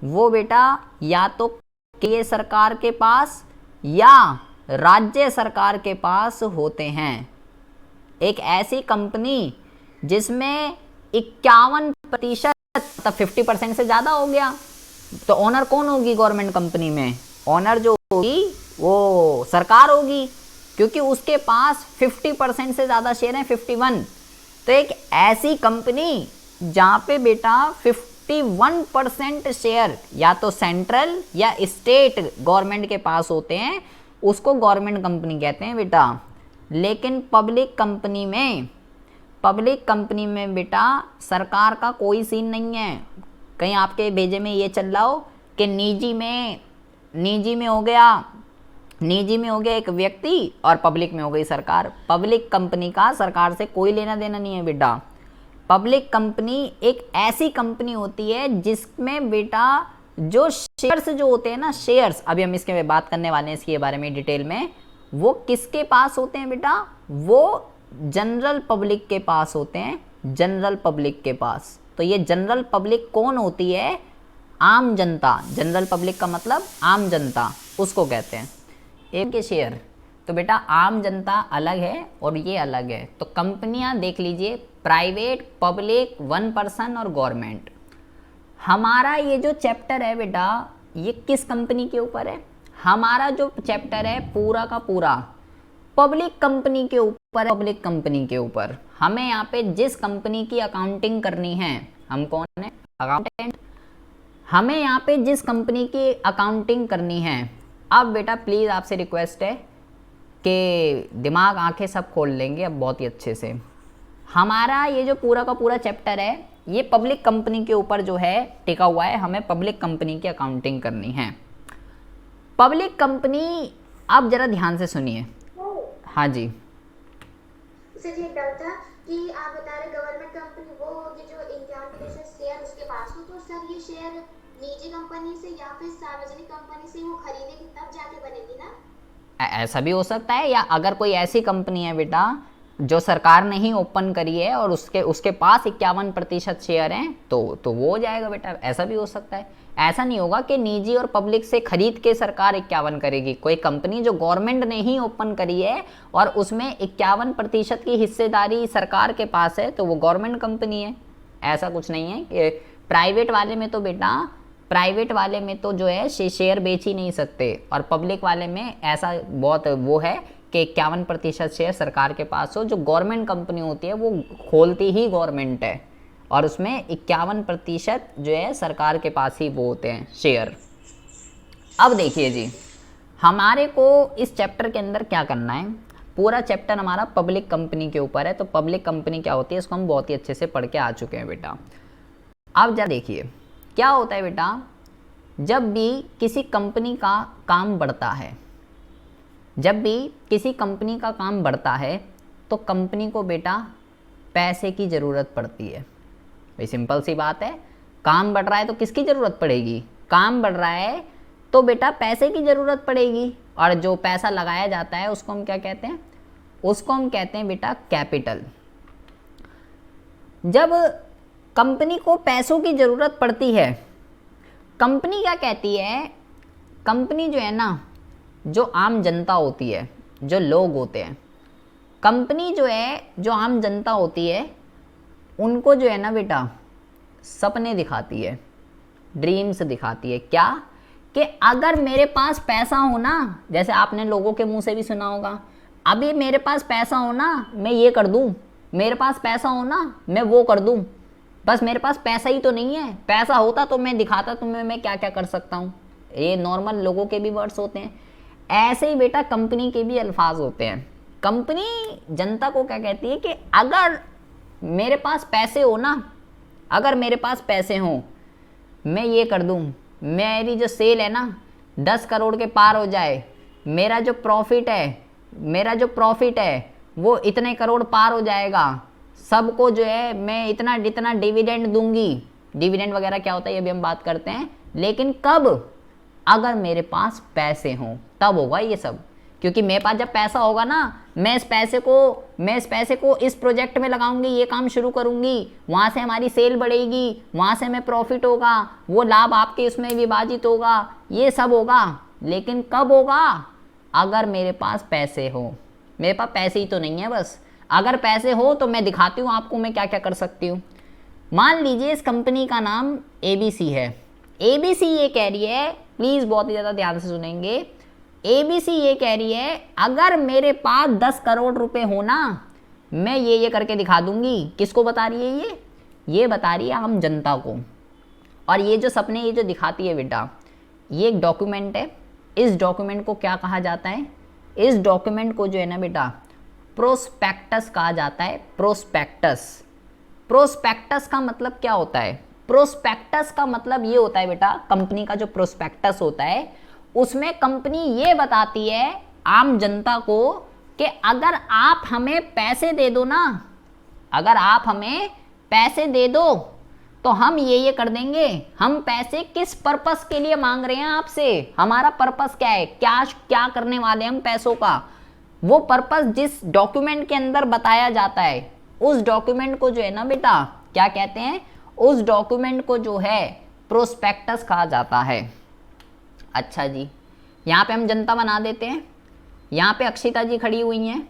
वो बेटा या तो केंद्र सरकार के पास या राज्य सरकार के पास होते हैं। एक ऐसी कंपनी जिसमें 51%, मतलब 50% से ज़्यादा हो गया, तो ओनर कौन होगी गवर्नमेंट कंपनी में? ओनर जो होगी वो सरकार होगी, क्योंकि उसके पास 50% से ज़्यादा शेयर हैं, 51। तो एक ऐसी कंपनी जहाँ पे बेटा 51% शेयर या तो सेंट्रल या स्टेट गवर्नमेंट के पास होते हैं, उसको गवर्नमेंट कंपनी कहते हैं बेटा। लेकिन पब्लिक कंपनी में बेटा सरकार का कोई सीन नहीं है। कहीं आपके भेजे में ये चल रहा हो कि निजी में हो गया एक व्यक्ति और पब्लिक में हो गई सरकार। पब्लिक कंपनी का सरकार से कोई लेना देना नहीं है बेटा। पब्लिक कंपनी एक ऐसी कंपनी होती है जिसमें बेटा जो शेयर्स जो होते हैं ना, शेयर्स, अभी हम इसके बात करने वाले हैं इसके बारे में डिटेल में, वो किसके पास होते हैं बेटा? वो जनरल पब्लिक के पास होते हैं, जनरल पब्लिक के पास। तो ये जनरल पब्लिक कौन होती है? आम जनता। जनरल पब्लिक का मतलब आम जनता, उसको कहते हैं। एक के शेयर, तो बेटा आम जनता अलग है और ये अलग है। तो कंपनियां देख लीजिए, प्राइवेट, पब्लिक, 1% और गवर्नमेंट। हमारा ये जो चैप्टर है बेटा ये किस कंपनी के ऊपर है? हमारा जो चैप्टर है पूरा का पूरा पब्लिक कंपनी के ऊपर है, पब्लिक कंपनी के ऊपर। हमें यहाँ पे जिस कंपनी की अकाउंटिंग करनी है, हम कौन है? अकाउंटेंट। हमें यहाँ पे जिस कंपनी की अकाउंटिंग करनी है, अब बेटा प्लीज़ आपसे रिक्वेस्ट है कि दिमाग आंखें सब खोल लेंगे अब बहुत ही अच्छे से। हमारा ये जो पूरा का पूरा चैप्टर है ये पब्लिक कंपनी के ऊपर जो है टिका हुआ है। हमें पब्लिक कंपनी की अकाउंटिंग करनी है। पब्लिक कंपनी, अब जरा ध्यान से सुनिए। हाँ जी सर, ये डाउट था कि आप बता रहे गवर्नमेंट कंपनी वो होगी जो 51% शेयर उसके पास हो, तो सर ये शेयर निजी कंपनी से या फिर सार्वजनिक कंपनी से वो खरीदेगी तब जाके बनेगी ना? ऐसा भी हो सकता है, या अगर कोई ऐसी कंपनी है बेटा जो सरकार ने ही ओपन करी है और उसके पास 51% शेयर हैं तो वो हो जाएगा बेटा। ऐसा भी हो सकता है। ऐसा नहीं होगा कि निजी और पब्लिक से खरीद के सरकार 51 करेगी। कोई कंपनी जो गवर्नमेंट ने ही ओपन करी है और उसमें 51% की हिस्सेदारी सरकार के पास है तो वो गवर्नमेंट कंपनी है। ऐसा कुछ नहीं है कि प्राइवेट वाले में तो बेटा, प्राइवेट वाले में तो जो है शेयर बेच ही नहीं सकते, और पब्लिक वाले में ऐसा बहुत वो है कि 51% शेयर सरकार के पास हो। जो गवर्नमेंट कंपनी होती है वो खोलती ही गवर्नमेंट है और उसमें 51% जो है सरकार के पास ही वो होते हैं शेयर। अब देखिए जी, हमारे को इस चैप्टर के अंदर क्या करना है। पूरा चैप्टर हमारा पब्लिक कंपनी के ऊपर है। तो पब्लिक कंपनी क्या होती है इसको हम बहुत ही अच्छे से पढ़ के आ चुके हैं बेटा। अब जरा देखिए क्या होता है बेटा, जब भी किसी कंपनी का काम बढ़ता है, जब भी किसी कंपनी का काम बढ़ता है तो कंपनी को बेटा पैसे की ज़रूरत पड़ती है। भाई सिंपल सी बात है, काम बढ़ रहा है तो किसकी ज़रूरत पड़ेगी? काम बढ़ रहा है तो बेटा पैसे की ज़रूरत पड़ेगी, और जो पैसा लगाया जाता है उसको हम क्या कहते हैं? उसको हम कहते हैं बेटा कैपिटल। जब कंपनी को पैसों की ज़रूरत पड़ती है, कंपनी क्या कहती है, कंपनी जो है ना, जो आम जनता होती है, जो लोग होते हैं, कंपनी जो है, जो आम जनता होती है, उनको जो है ना बेटा सपने दिखाती है, ड्रीम्स दिखाती है। क्या? कि अगर मेरे पास पैसा हो ना, जैसे आपने लोगों के मुंह से भी सुना होगा, अभी मेरे पास पैसा हो ना मैं ये कर दूं, मेरे पास पैसा हो ना मैं वो कर दूं, बस मेरे पास पैसा ही तो नहीं है, पैसा होता तो मैं दिखाता तुम्हें मैं क्या क्या कर सकता हूँ। ये नॉर्मल लोगों के भी वर्ड्स होते हैं। ऐसे ही बेटा कंपनी के भी अल्फाज होते हैं। कंपनी जनता को क्या कहती है कि अगर मेरे पास पैसे हो ना, अगर मेरे पास पैसे हो मैं ये कर दूं, मेरी जो सेल है ना 10 करोड़ के पार हो जाए, मेरा जो प्रॉफिट है वो इतने करोड़ पार हो जाएगा, सबको जो है मैं इतना इतना डिविडेंड दूंगी। डिविडेंड वगैरह क्या होता है ये भी हम बात करते हैं, लेकिन कब? अगर मेरे पास पैसे हों तब होगा ये सब। क्योंकि मेरे पास जब पैसा होगा ना, मैं इस पैसे को इस प्रोजेक्ट में लगाऊंगी, ये काम शुरू करूंगी, वहाँ से हमारी सेल बढ़ेगी, वहाँ से हमें प्रॉफिट होगा, वो लाभ आपके उसमें विभाजित होगा, ये सब होगा। लेकिन कब होगा? अगर मेरे पास पैसे हो। मेरे पास पैसे ही तो नहीं है, बस अगर पैसे हो तो मैं दिखाती हूँ आपको मैं क्या क्या कर सकती हूँ। मान लीजिए इस कंपनी का नाम ABC है। ABC ये कह रही है, प्लीज़ बहुत ही ज़्यादा ध्यान से सुनेंगे, ABC ये कह रही है अगर मेरे पास 10 करोड़ रुपए हो ना मैं ये करके दिखा दूंगी। किसको बता रही है ये बता रही है आम जनता को। और ये जो सपने ये जो दिखाती है बेटा, ये एक डॉक्यूमेंट है। इस डॉक्यूमेंट को क्या कहा जाता है? इस डॉक्यूमेंट को जो है ना बेटा प्रोस्पेक्टस कहा जाता है। प्रोस्पेक्टस। प्रोस्पेक्टस का मतलब क्या होता है? प्रोस्पेक्टस का मतलब ये होता है बेटा, कंपनी का जो प्रोस्पेक्टस होता है उसमें कंपनी ये बताती है आम जनता को कि अगर आप हमें पैसे दे दो ना, अगर आप हमें पैसे दे दो तो हम ये कर देंगे। हम पैसे किस पर्पस के लिए मांग रहे हैं आपसे, हमारा पर्पस क्या है, क्या करने वाले हम पैसों का, वो पर्पस जिस डॉक्यूमेंट के अंदर बताया जाता है उस डॉक्यूमेंट को जो है ना बेटा क्या कहते हैं? उस डॉक्यूमेंट को जो है प्रोस्पेक्टस कहा जाता है। अच्छा जी, यहाँ पे हम जनता बना देते हैं। यहाँ पे अक्षिता जी खड़ी हुई हैं,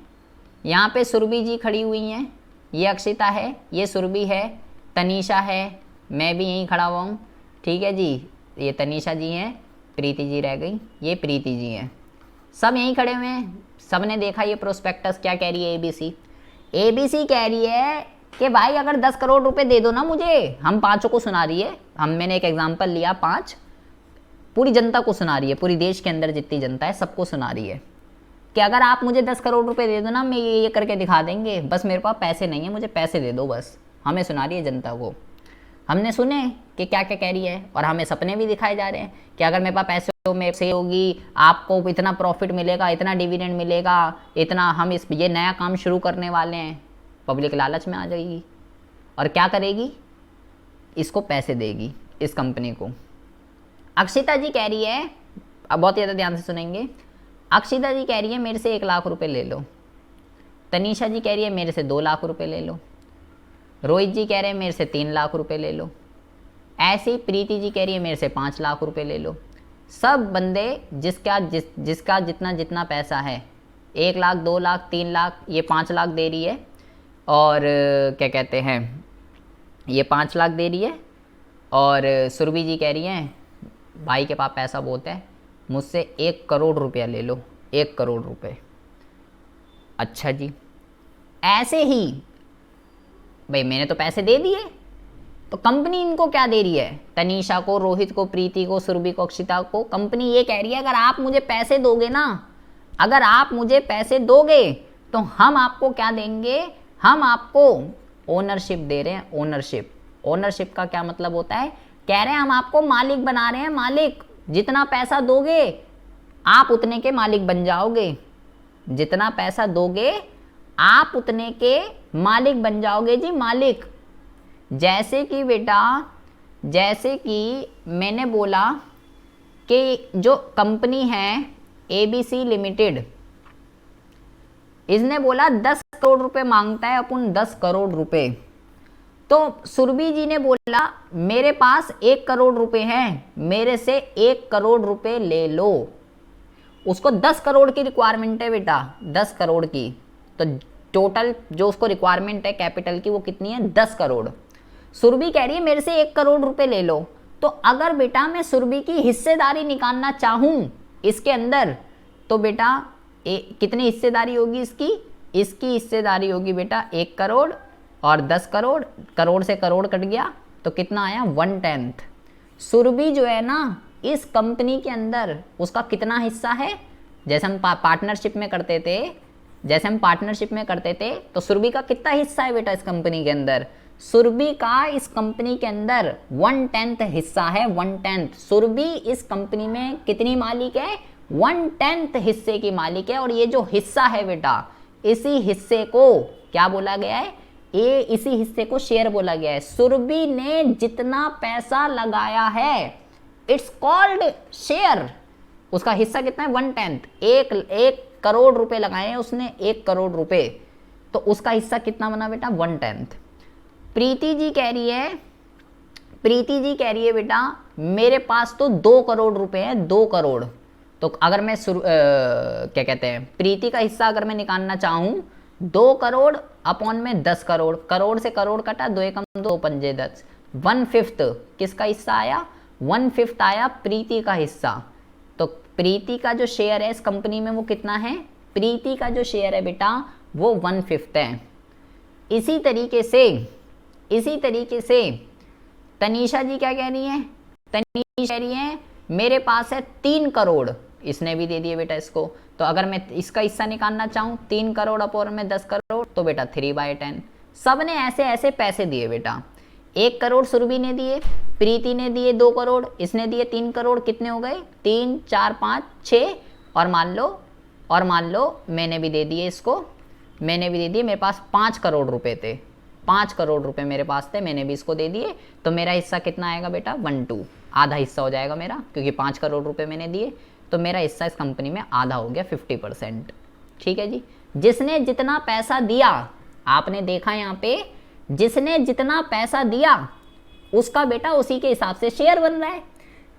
यहाँ पे सुरभि जी खड़ी हुई हैं। ये अक्षिता है, ये सुरभि है, तनीषा है, मैं भी यहीं खड़ा हुआ हूँ। ठीक है जी, ये तनीषा जी हैं, प्रीति जी रह गई, ये प्रीति जी हैं, सब यहीं खड़े हुए हैं। सब ने देखा ये प्रोस्पेक्टस क्या कह रही है। ABC कह रही है कि भाई अगर 10 करोड़ रुपए दे दो ना मुझे, हम पाँचों को सुना रही है, मैंने एक एग्जाम्पल लिया 5, पूरी जनता को सुना रही है, पूरी देश के अंदर जितनी जनता है सबको सुना रही है कि अगर आप मुझे 10 करोड़ रुपए दे दो ना मैं ये करके दिखा देंगे, बस मेरे पास पैसे नहीं है, मुझे पैसे दे दो बस। हमें सुना रही है जनता को। हमने सुने कि क्या क्या कह रही है, और हमें सपने भी दिखाए जा रहे हैं कि अगर मेरे पास पैसे हो, मेरे से होगी, आपको इतना प्रॉफिट मिलेगा, इतना डिविडेंड मिलेगा, इतना हम ये नया काम शुरू करने वाले हैं। पब्लिक लालच में आ जाएगी और क्या करेगी? इसको पैसे देगी, इस कंपनी को। अक्षिता जी कह रही है, अब बहुत ज़्यादा ध्यान से सुनेंगे, अक्षिता जी कह रही है मेरे से 1 लाख रुपए ले लो। तनीषा जी कह रही है मेरे से 2 लाख रुपए ले लो, रोहित जी कह रहे हैं मेरे से 3 लाख रुपए ले लो, ऐसे ही प्रीति जी कह रही है मेरे से 5 लाख रुपए ले लो। सब बंदे जिसका जितना जितना पैसा है, 1 लाख 2 लाख 3 लाख, ये 5 लाख दे रही है, और क्या कहते हैं, ये 5 लाख दे रही है, और सुरभि जी कह रही हैं भाई के पास पैसा बहुत है, मुझसे 1 करोड़ रुपया ले लो, 1 करोड़ रुपए। अच्छा जी, ऐसे ही भाई मैंने तो पैसे दे दिए, तो कंपनी इनको क्या दे रही है, तनीषा को, रोहित को, प्रीति को, सुरभि को, अक्षिता को, कंपनी ये कह रही है अगर आप मुझे पैसे दोगे ना, अगर आप मुझे पैसे दोगे तो हम आपको क्या देंगे, हम आपको ओनरशिप दे रहे हैं। ओनरशिप, ओनरशिप का क्या मतलब होता है, कह रहे हैं हम आपको मालिक बना रहे हैं, मालिक, जितना पैसा दोगे आप उतने के मालिक बन जाओगे, जितना पैसा दोगे आप उतने के मालिक बन जाओगे जी, मालिक। जैसे कि बेटा, जैसे कि मैंने बोला कि जो कंपनी है ABC लिमिटेड, इसने बोला 10 करोड़ रुपए मांगता है अपन, 10 करोड़ रुपए। तो सुरभि जी ने बोला मेरे पास 1 करोड़ रुपए हैं, मेरे से 1 करोड़ रुपए ले लो। उसको 10 करोड़ की रिक्वायरमेंट है बेटा, 10 करोड़ की। तो टोटल जो उसको रिक्वायरमेंट है कैपिटल की वो कितनी है, 10 करोड़। सुरभि कह रही है मेरे से 1 करोड़ रुपए ले लो। तो अगर बेटा मैं सुरभि की हिस्सेदारी निकालना चाहूं इसके अंदर, तो बेटा कितनी हिस्सेदारी होगी इसकी, इसकी हिस्सेदारी होगी बेटा 1 करोड़ और 10 करोड़, करोड़ से करोड़ कट गया तो कितना आया, 1/10। सुरभि जो है ना इस कंपनी के अंदर उसका कितना हिस्सा है, जैसे हम पार्टनरशिप में करते थे, जैसे हम पार्टनरशिप में करते थे, तो सुरभि का कितना हिस्सा है बेटा इस कंपनी के अंदर, सुरभि का इस कंपनी के अंदर 1/10 हिस्सा है, 1/10। सुरभि इस कंपनी में कितनी मालिक है, 1/10 हिस्से की मालिक है। और ये जो हिस्सा है बेटा, इसी हिस्से को क्या बोला गया है, ये इसी हिस्से को शेयर बोला गया है। सुरभि ने जितना पैसा लगाया है इट्स कॉल्ड शेयर, उसका हिस्सा कितना है, 1/10। 1 करोड़ रुपए लगाए हैं उसने, 1 करोड़ रुपए, तो उसका हिस्सा कितना बना बेटा, 1/10। प्रीति जी कह रही है, प्रीति जी कह रही है बेटा मेरे पास तो 2 करोड़ रुपए हैं, 2 करोड़। तो अगर मैं क्या कहते हैं, प्रीति का हिस्सा अगर मैं निकालना चाहूं, 2 करोड़ अपॉन में 10 करोड़, करोड़ से करोड़ कटा, 2 एकम 2 पंजे 10, 1/5 किसका हिस्सा आया, 1/5 आया प्रीति का हिस्सा। तो प्रीति का जो शेयर है इस कंपनी में वो कितना है, प्रीति का जो शेयर है बेटा वो 1/5 है। इसी तरीके से तनीषा जी क्या कह रही हैं, तनीषा कह रही हैं मेरे पास है 3 करोड़, इसने भी दे दिए बेटा इसको। तो अगर मैं इसका हिस्सा निकालना चाहूँ, 3 करोड़ अपॉन में 10 करोड़, तो बेटा 3/10। सब ने ऐसे ऐसे पैसे दिए बेटा, 1 करोड़ सुरभि ने दिए, प्रीति ने दिए 2 करोड़, इसने दिए 3 करोड़, कितने हो गए, 3 4 5 6, और मान लो मैंने भी दे दिए इसको, मैंने भी दे दिए, मेरे पास 5 करोड़ रुपए थे, 5 करोड़ रुपए मेरे पास थे, मैंने भी इसको दे दिए। तो मेरा हिस्सा कितना आएगा बेटा, 1/2, आधा हिस्सा हो जाएगा मेरा, क्योंकि 5 करोड़ रुपए मैंने दिए, तो मेरा हिस्सा इस कंपनी में आधा हो गया, 50%। ठीक है जी। जिसने जितना पैसा दिया, आपने देखा यहाँ पे, जिसने जितना पैसा दिया उसका बेटा उसी के हिसाब से शेयर बन रहा है।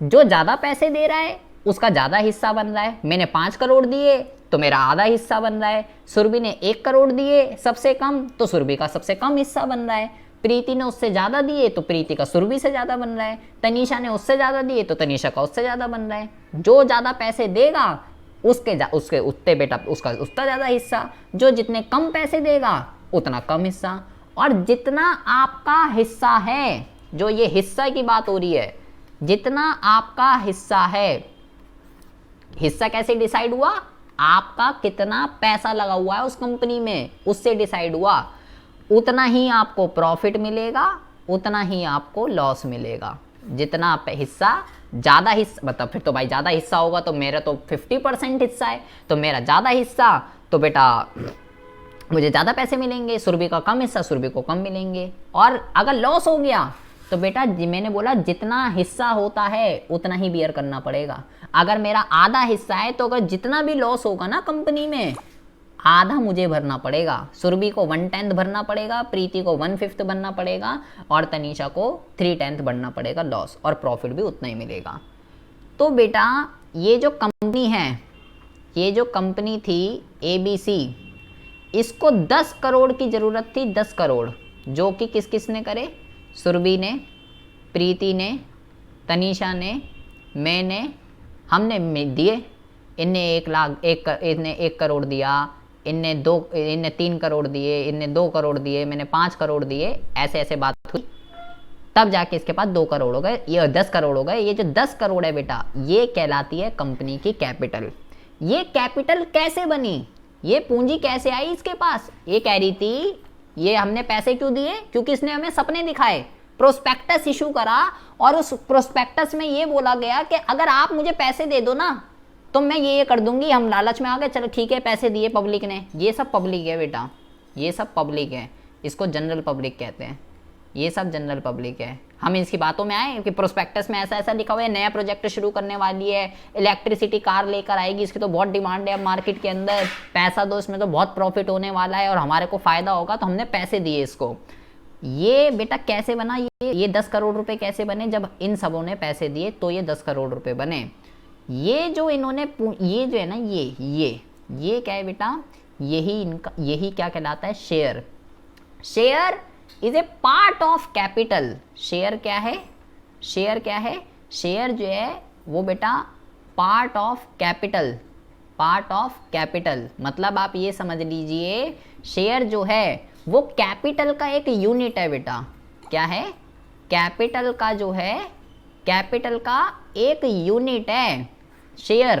जो ज़्यादा पैसे दे रहा है उसका ज़्यादा हिस्सा बन रहा है। मैंने 5 करोड़ दिए तो मेरा आधा हिस्सा बन रहा है। सुरभि ने 1 करोड़ दिए सबसे कम, तो सुरभि का सबसे कम हिस्सा बन रहा है। प्रीति ने उससे ज़्यादा दिए तो प्रीति का सुरभि से ज़्यादा बन रहा है। तनीषा ने उससे ज़्यादा दिए तो तनीषा का उससे ज़्यादा बन रहा है। जो ज़्यादा पैसे देगा उसके उतने बेटा उसका उतना ज़्यादा हिस्सा, जो जितने कम पैसे देगा उतना कम हिस्सा। और जितना आपका हिस्सा है, जो ये हिस्सा की बात हो रही है, जितना आपका हिस्सा है, हिस्सा कैसे डिसाइड हुआ, आपका कितना पैसा लगा हुआ है उस कंपनी में उससे डिसाइड हुआ। उतना ही आपको प्रॉफिट मिलेगा, उतना ही आपको लॉस मिलेगा। जितना हिस्सा, ज़्यादा हिस्सा, मतलब फिर तो भाई ज़्यादा हिस्सा होगा तो मेरा तो 50% हिस्सा है, तो मेरा ज़्यादा हिस्सा तो बेटा मुझे ज़्यादा पैसे मिलेंगे। सुरभि का कम हिस्सा, सुरभि को कम मिलेंगे। और अगर लॉस हो गया तो बेटा मैंने बोला जितना हिस्सा होता है उतना ही बियर करना पड़ेगा। अगर मेरा आधा हिस्सा है तो अगर जितना भी लॉस होगा ना कंपनी में, आधा मुझे भरना पड़ेगा, सुरभि को 1/10 भरना पड़ेगा, प्रीति को 1/5 भरना पड़ेगा और तनीषा को 3/10 भरना पड़ेगा लॉस, और प्रॉफिट भी उतना ही मिलेगा। तो बेटा ये जो कंपनी है, ये जो कंपनी थी ABC, इसको 10 करोड़ की ज़रूरत थी, 10 करोड़, जो कि किस किस ने करे, सुरभि ने, प्रीति ने, तनीषा ने, मैंने, हमने दिए। इनने 1 करोड़ दिया, इनने 3 करोड़ दिए, इनने 2 करोड़ दिए, मैंने 5 करोड़ दिए, ऐसे ऐसे बात हुई, तब जाके इसके पास 2 करोड़ हो गए, ये 10 करोड़ हो गए। ये जो 10 करोड़ है बेटा, ये कहलाती है कंपनी की कैपिटल। ये कैपिटल कैसे बनी, ये पूंजी कैसे आई इसके पास? ये कह रही थी ये हमने पैसे क्यों दिए, क्योंकि इसने हमें सपने दिखाए, प्रोस्पेक्टस इशू करा, और उस प्रोस्पेक्टस में ये बोला गया कि अगर आप मुझे पैसे दे दो ना तो मैं ये कर दूंगी। हम लालच में आ गए, चलो ठीक है पैसे दिए पब्लिक ने। ये सब पब्लिक है बेटा, ये सब पब्लिक है, इसको जनरल पब्लिक कहते हैं, ये सब जनरल पब्लिक है। हम इसकी बातों में आए कि प्रोस्पेक्टस में ऐसा ऐसा लिखा हुआ है, नया प्रोजेक्ट शुरू करने वाली है, इलेक्ट्रिसिटी कार लेकर आएगी, इसकी तो बहुत डिमांड है अब मार्केट के अंदर, पैसा दो, इसमें तो बहुत प्रॉफिट होने वाला है और हमारे को फ़ायदा होगा, तो हमने पैसे दिए इसको। ये बेटा कैसे बना, ये 10 करोड़ रुपए कैसे बने? जब इन सबों ने पैसे दिए तो ये 10 करोड़ रुपए बने। ये जो इन्होंने, ये जो है ना, ये क्या है बेटा, यही इनका, यही क्या कहलाता है, share. Share is a part of capital. Share क्या है, शेयर क्या है? शेयर जो है वो बेटा part of capital, part of capital, मतलब आप ये समझ लीजिए शेयर जो है वो कैपिटल का एक यूनिट है बेटा। क्या है? कैपिटल का जो है, कैपिटल का एक यूनिट है शेयर।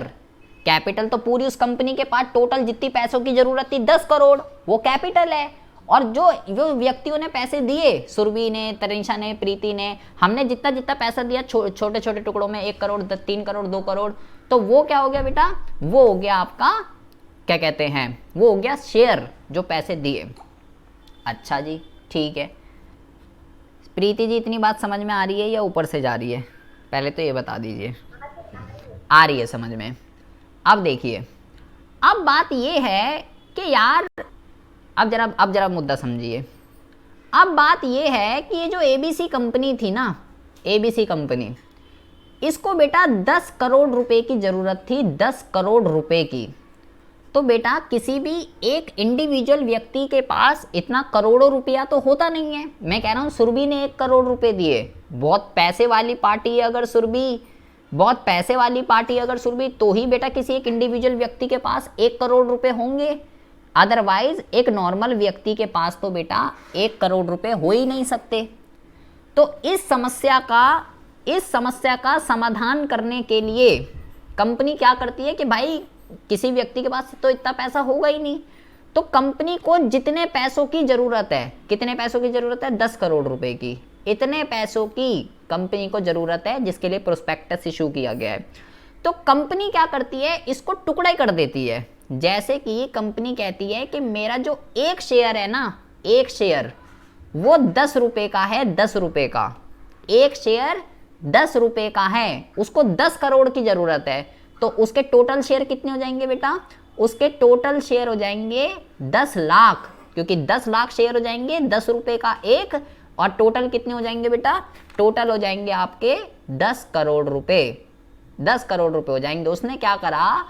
कैपिटल तो पूरी उस कंपनी के पास टोटल जितनी पैसों की जरूरत थी 10 करोड़, वो कैपिटल है। और जो व्यक्तियों ने पैसे दिए, सुरभि ने, तनीषा ने, प्रीति ने, हमने जितना जितना पैसा दिया छोटे छोटे टुकड़ों में, 1 करोड़, 3 करोड़, 2 करोड़, तो वो क्या हो गया बेटा, वो हो गया आपका, क्या कहते हैं, वो हो गया शेयर, जो पैसे दिए। अच्छा जी, ठीक है। प्रीति जी इतनी बात समझ में आ रही है या ऊपर से जा रही है? पहले तो ये बता दीजिए। आ रही है समझ में। अब देखिए, अब बात ये है कि यार, अब जरा मुद्दा समझिए। अब बात ये है कि ये जो ABC कंपनी थी ना, ABC कंपनी, इसको बेटा 10 करोड़ रुपए की ज़रूरत थी, 10 करोड़ रुपए की। तो बेटा किसी भी एक इंडिविजुअल व्यक्ति के पास इतना करोड़ों रुपया तो होता नहीं है। मैं कह रहा हूँ सुरभि ने 1 करोड़ रुपए दिए, बहुत पैसे वाली पार्टी है अगर सुरभि, बहुत पैसे वाली पार्टी अगर सुरभि, तो ही बेटा किसी एक इंडिविजुअल व्यक्ति के पास 1 करोड़ रुपए होंगे। अदरवाइज एक नॉर्मल व्यक्ति के पास तो बेटा 1 करोड़ रुपए हो ही नहीं सकते। तो इस समस्या का समाधान करने के लिए कंपनी क्या करती है कि भाई किसी व्यक्ति के पास तो इतना पैसा होगा ही नहीं, तो कंपनी को जितने पैसों की जरूरत है, कितने पैसों की जरूरत है, 10 करोड़ रुपए की, इतने पैसों की कंपनी को जरूरत है, जिसके लिए प्रोस्पेक्टस इशू किया गया है। तो कंपनी क्या करती है, इसको टुकड़े कर देती है। जैसे कि कंपनी कहती है कि मेरा जो एक शेयर है ना, एक शेयर वो 10 रुपए का है, 10 रुपए का एक शेयर 10 रुपए का है, उसको 10 करोड़ की जरूरत है, तो उसके टोटल शेयर कितने हो जाएंगे बेटा, उसके टोटल शेयर हो जाएंगे 10 लाख, क्योंकि 10 लाख शेयर हो जाएंगे 10 रुपए का एक, और टोटल कितने हो जाएंगे बेटा, टोटल हो जाएंगे आपके 10 करोड़ रुपए, 10 करोड़ रुपए हो जाएंगे। उसने क्या करा,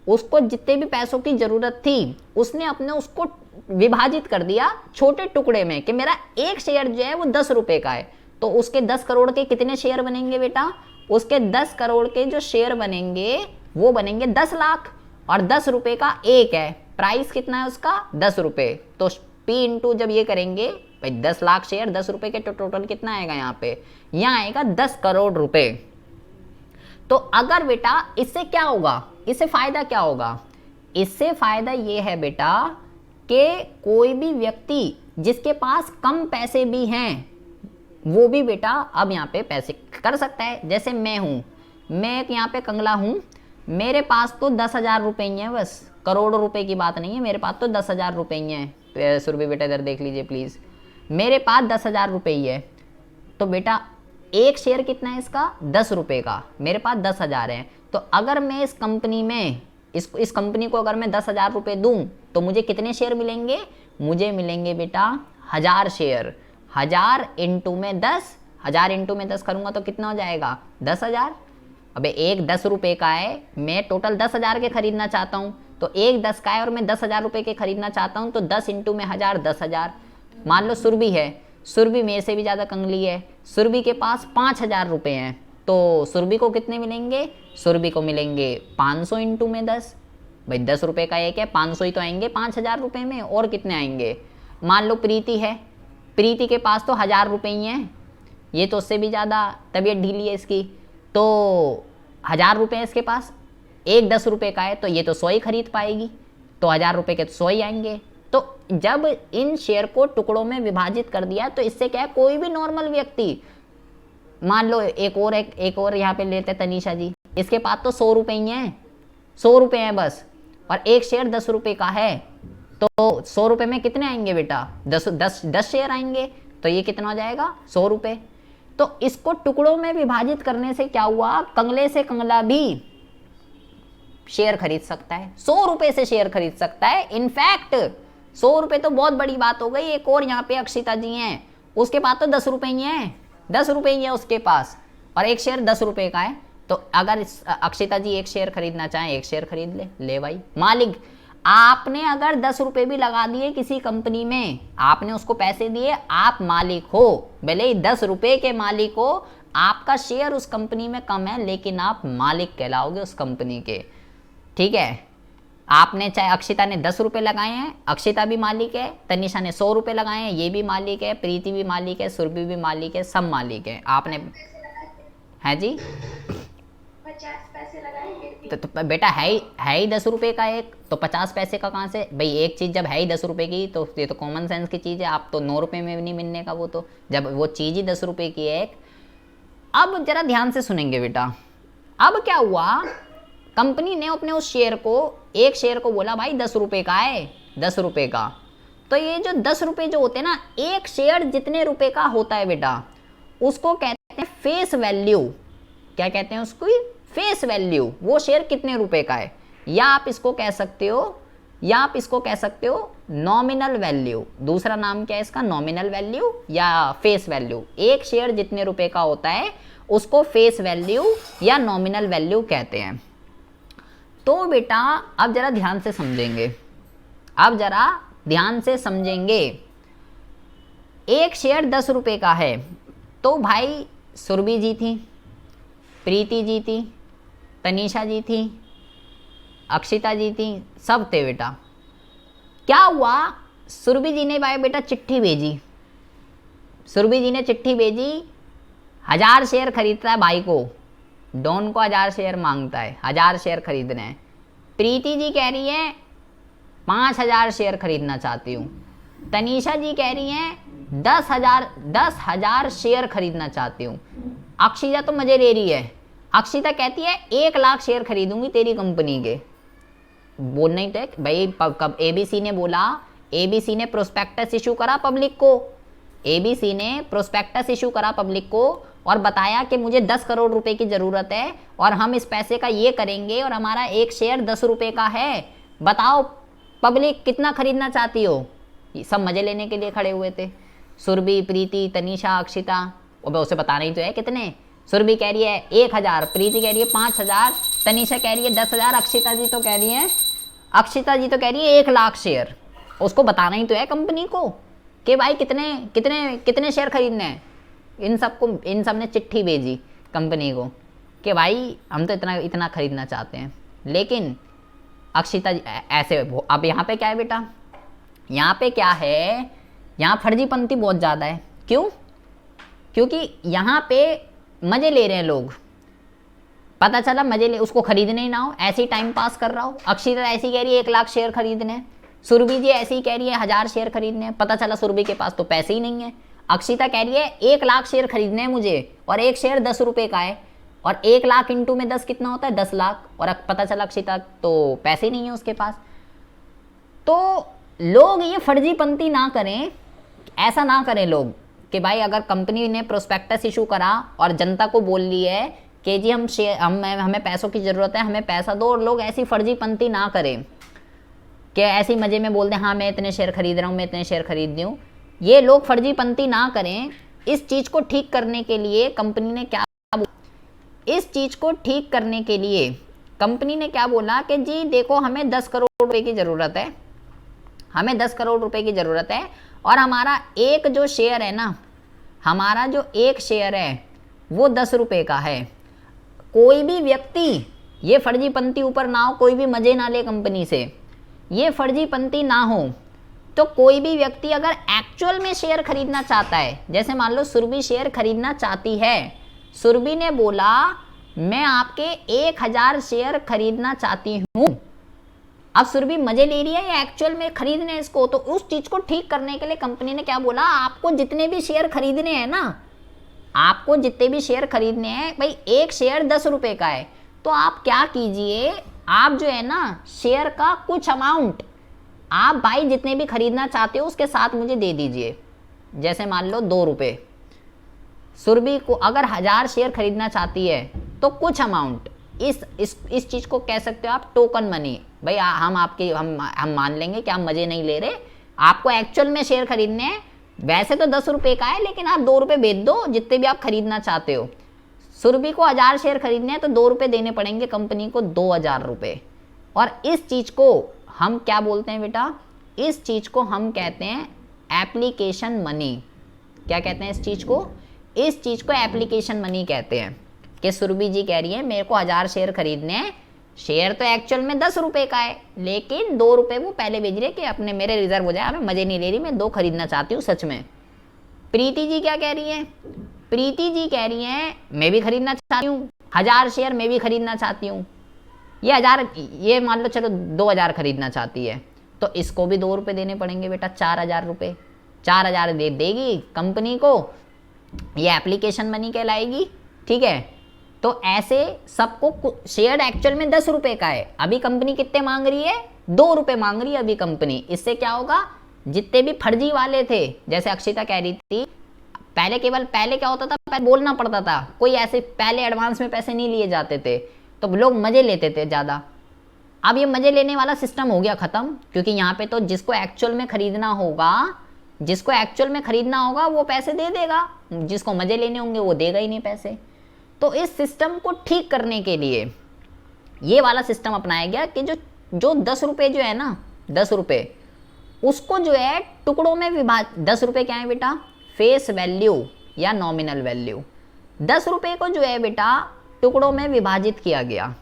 उसको जितने भी पैसों की जरूरत थी उसने अपने उसको विभाजित कर दिया छोटे टुकड़े में, कि मेरा एक शेयर जो है वो 10 रुपए का है, तो उसके 10 करोड़ के कितने शेयर बनेंगे बेटा, उसके 10 करोड़ के जो शेयर बनेंगे वो बनेंगे 10 लाख, और 10 रुपए का एक है, प्राइस कितना है उसका, 10 रुपए, तो P इंटू जब ये करेंगे भाई 10 लाख शेयर 10 रुपए के, तो टोटल कितना आएगा यहाँ पे, यहाँ आएगा 10 करोड़ रुपए। तो अगर बेटा इससे क्या होगा, इससे फायदा क्या होगा, इससे फायदा ये है बेटा कि कोई भी व्यक्ति जिसके पास कम पैसे भी हैं वो भी बेटा अब यहाँ पे पैसे कर सकता है। जैसे मैं हूँ, मैं एक यहाँ पे कंगला हूँ, मेरे पास तो 10,000 रुपये ही हैं, बस करोड़ों रुपए की बात नहीं है, मेरे पास तो 10,000 रुपये ही हैं। सुरभि बेटा इधर देख लीजिए प्लीज़, मेरे पास 10,000 रुपये ही है, तो बेटा एक शेयर कितना है इसका, 10 रुपये का, मेरे पास 10,000 है। तो अगर मैं इस कंपनी में इस कंपनी को अगर मैं 10,000 रुपये दूँ तो मुझे कितने शेयर मिलेंगे? मुझे मिलेंगे बेटा 1000 शेयर। 1000 इंटू में 10, 1000 इंटू में 10 करूँगा तो कितना हो जाएगा? 10,000। अबे एक 10 रुपये का है, मैं टोटल 10,000 के खरीदना चाहता हूँ, तो एक 10 का है और मैं 10,000 रुपये के खरीदना चाहता हूँ, तो 10 इंटू में 1000, 10,000। मान लो सुरभि है, सुरभि मेरे से भी ज़्यादा कंगली है, सुरभि के पास 5,000 रुपये हैं, तो सुरभि को कितने मिलेंगे? सुरभि को मिलेंगे 500 इंटू में 10। भाई 10 रुपये का एक है, 500 ही तो आएंगे 5,000 रुपये में, और कितने आएंगे? मान लो प्रीति है, प्रीति के पास तो 1000 रुपये ही हैं, ये तो उससे भी ज़्यादा तबीयत ढीली है इसकी, तो 1000 रुपये है इसके पास, एक 10 रुपये का है, तो ये तो 100 ही खरीद पाएगी, तो 1000 रुपये के तो 100 ही आएंगे। तो जब इन शेयर को टुकड़ों में विभाजित कर दिया तो इससे क्या है, कोई भी नॉर्मल व्यक्ति, मान लो एक और यहाँ पे लेते तनीषा जी, इसके पास तो 100 रुपये ही हैं, 100 रुपये हैं बस, और एक शेयर 10 रुपये का है, तो 100 रुपये में कितने आएंगे बेटा? 10 शेयर आएंगे, तो ये कितना हो जाएगा? 100 रुपये। तो इसको टुकड़ों में विभाजित करने से क्या हुआ, कंगले से कंगला भी शेयर खरीद सकता है, 100 रुपये से शेयर खरीद सकता है। इनफैक्ट 100 रुपये तो बहुत बड़ी बात हो गई। एक और यहाँ पे अक्षिता जी हैं, उसके पास तो 10 रुपये ही हैं, 10 रुपये ही है उसके पास, और एक शेयर 10 रुपये का है, तो अगर अक्षिता जी एक शेयर खरीदना चाहें, एक शेयर खरीद ले भाई। मालिक, आपने अगर 10 रुपये भी लगा दिए किसी कंपनी में, आपने उसको पैसे दिए, आप मालिक हो, भले ही 10 रुपये के मालिक हो, आपका शेयर उस कंपनी में कम है, लेकिन आप मालिक कहलाओगे उस कंपनी के। ठीक है, आपने चाहे अक्षिता ने 10 रुपये लगाए हैं, अक्षिता भी मालिक है, तनिषा ने 100 रुपये लगाए हैं, ये भी मालिक है, प्रीति भी मालिक है, सुरभि भी मालिक है, सब मालिक है। आपने है जी 50 पैसे लगाए, तो बेटा है ही 10 रुपये का एक, तो 50 पैसे का कहाँ से भाई? एक चीज़ जब है ही 10 रुपये की, तो ये तो कॉमन सेंस की चीज़ है। आप तो 9 रुपये में भी नहीं मिलने का, वो तो जब वो चीज़ ही 10 रुपये की है एक। अब जरा ध्यान से सुनेंगे बेटा, अब क्या हुआ, कंपनी ने अपने उस शेयर को, एक शेयर को बोला भाई 10 रुपये का है, 10 रुपये का, तो ये जो 10 रुपये जो होते हैं ना, एक शेयर जितने रुपये का होता है बेटा, उसको कहते हैं फेस वैल्यू। क्या कहते हैं उसको? Face value. वो शेयर कितने रुपए का है, या आप इसको कह सकते हो, नॉमिनल वैल्यू। दूसरा नाम क्या है इसका? नॉमिनल वैल्यू या फेस वैल्यू। एक शेयर जितने रुपए का होता है उसको फेस वैल्यू या नॉमिनल वैल्यू कहते हैं। तो बेटा अब जरा ध्यान से समझेंगे, एक शेयर 10 रुपये का है, तो भाई सुरभि जी थी, प्रीति जी थी, तनीषा जी थी, अक्षिता जी थी, सब थे बेटा। क्या हुआ, सुरभि जी ने भाई बेटा चिट्ठी भेजी, सुरभि जी ने चिट्ठी भेजी, 1000 शेयर खरीदता है भाई को, डॉन को 1000 शेयर मांगता है, 1000 शेयर खरीदने हैं। प्रीति जी कह रही है 5000 शेयर खरीदना चाहती हूँ, तनीषा जी कह रही हैं 10,000 शेयर खरीदना चाहती हूँ, अक्षिता तो मजे ले रही है, अक्षिता कहती है 1 लाख शेयर खरीदूंगी तेरी कंपनी के। बोलना ही तो भाई, कब एबीसी ने बोला, एबीसी ने प्रोस्पेक्टस इशू करा पब्लिक को, एबीसी ने प्रोस्पेक्टस इशू करा पब्लिक को और बताया कि मुझे 10 करोड़ रुपए की ज़रूरत है और हम इस पैसे का ये करेंगे और हमारा एक शेयर 10 रुपये का है, बताओ पब्लिक कितना खरीदना चाहती हो। सब मजे लेने के लिए खड़े हुए थे, सुरभि, प्रीति, तनीषा, अक्षिता। और उसे बताना ही तो है कितने। सुरभि कह रही है 1000, प्रीति कह रही है 5000, तनीषा कह रही है 10,000, अक्षिता जी तो कह रही है 1 लाख शेयर। उसको बताना ही तो है कंपनी को कि भाई कितने शेयर खरीदने हैं। इन सब ने चिट्ठी भेजी कंपनी को कि भाई हम तो इतना खरीदना चाहते हैं। लेकिन अक्षिता जी ऐसे, अब यहाँ पे क्या है बेटा, यहाँ पे क्या है, यहाँ फर्जीपंती बहुत ज़्यादा है। क्यों? क्योंकि यहाँ पे मज़े ले रहे हैं लोग, पता चला उसको खरीदने ही ना हो, ऐसे ही टाइम पास कर रहा हो। अक्षिता ऐसी कह रही है 1 लाख शेयर खरीदने, सुरभि जी ऐसी कह रही है 1000 शेयर खरीदने, पता चला सुरभि के पास तो पैसे ही नहीं है। अक्षिता कह रही है 1 लाख शेयर खरीदने हैं मुझे और एक शेयर 10 रुपये का है, और 1 लाख इंटू में 10 कितना होता है? 10 लाख। और पता चला अक्षिता तो पैसे ही नहीं है उसके पास। तो लोग ये फर्जीपंती ना करें, ऐसा ना करें लोग कि भाई अगर कंपनी ने प्रोस्पेक्टस इशू करा और जनता को बोल ली है कि जी हमें पैसों की ज़रूरत है, हमें पैसा दो, और लोग ऐसी फर्जीपंती ना करें कि ऐसी मज़े में बोल दें हाँ मैं इतने शेयर खरीद रहा हूँ, मैं इतने शेयर खरीद रही हूँ। ये लोग फर्जीपंती ना करें। इस चीज़ को ठीक करने के लिए कंपनी ने क्या इस चीज़ को ठीक करने के लिए कंपनी ने क्या बोला कि जी देखो हमें 10 करोड़ रुपए की ज़रूरत है, हमें 10 करोड़ रुपए की ज़रूरत है, और हमारा एक जो शेयर है ना, हमारा जो एक शेयर है वो 10 रुपये का है। कोई भी व्यक्ति ये फर्जीपंती ऊपर ना हो, कोई भी मज़े ना ले कंपनी से, ये फर्जीपंती ना हो। तो कोई भी व्यक्ति अगर एक्चुअल में शेयर खरीदना चाहता है, जैसे मान लो सुरभि शेयर खरीदना चाहती है, सुरभि ने बोला मैं आपके 1000 शेयर खरीदना चाहती हूँ। अब सुरभि मजे ले रही है या एक्चुअल में खरीदने है इसको, तो उस चीज को ठीक करने के लिए कंपनी ने क्या बोला, आपको जितने भी शेयर खरीदने हैं ना, आपको जितने भी शेयर खरीदने हैं भाई, एक शेयर 10 रुपए का है, तो आप क्या कीजिए, आप जो है ना शेयर का कुछ अमाउंट आप भाई जितने भी खरीदना चाहते हो उसके साथ मुझे दे दीजिए। जैसे मान लो 2 रुपये, सुरभि को अगर 1000 शेयर खरीदना चाहती है तो कुछ अमाउंट, इस चीज़ को कह सकते हो आप टोकन मनी। भाई हम मान लेंगे कि आप मज़े नहीं ले रहे, आपको एक्चुअल में शेयर खरीदने हैं, वैसे तो 10 रुपये का है लेकिन आप 2 रुपये बेच दो जितने भी आप खरीदना चाहते हो। सुरभि को 1000 शेयर खरीदने हैं तो 2 रुपये देने पड़ेंगे कंपनी को, 2000 रुपये। और इस चीज़ को हम क्या बोलते हैं बेटा, इस चीज़ को हम कहते हैं एप्लीकेशन मनी। क्या कहते हैं इस चीज़ को, इस चीज़ को एप्लीकेशन मनी कहते हैं। कि सुरभि जी कह रही है मेरे को 1000 शेयर खरीदने हैं, शेयर तो एक्चुअल में 10 रुपये का है लेकिन 2 रुपये वो पहले भेज रही है कि अपने मेरे रिजर्व हो जाए, मैं मज़े नहीं ले रही, मैं 2 खरीदना चाहती हूँ सच में। प्रीति जी क्या कह रही है, प्रीति जी कह रही हैं मैं भी खरीदना चाहती हूँ 1000 शेयर, मैं भी खरीदना चाहती हूँ। ये मान लो चलो 2000 खरीदना चाहती है तो इसको भी 2 रुपये देने पड़ेंगे बेटा, 4000 रुपये। 4000 दे देगी कंपनी को, ये एप्लीकेशन मनी कहलाएगी, ठीक है। तो ऐसे सबको, शेयर एक्चुअल में 10 रुपये का है, अभी कंपनी कितने मांग रही है, 2 रुपये मांग रही है अभी कंपनी। इससे क्या होगा, जितने भी फर्जी वाले थे, जैसे अक्षिता कह रही थी पहले क्या होता था, पहले बोलना पड़ता था, कोई ऐसे पहले एडवांस में पैसे नहीं लिए जाते थे तो लोग मज़े लेते थे ज़्यादा। अब ये मज़े लेने वाला सिस्टम हो गया ख़त्म, क्योंकि यहाँ पे तो जिसको एक्चुअल में खरीदना होगा वो पैसे दे देगा, जिसको मज़े लेने होंगे वो देगा ही नहीं पैसे। तो इस सिस्टम को ठीक करने के लिए ये वाला सिस्टम अपनाया गया कि जो 10 रुपये जो है ना, 10 रुपये उसको जो है टुकड़ों में 10 रुपये क्या है बेटा, फेस वैल्यू या नॉमिनल वैल्यू। 10 रुपये को जो है बेटा टुकड़ों में विभाजित किया गया।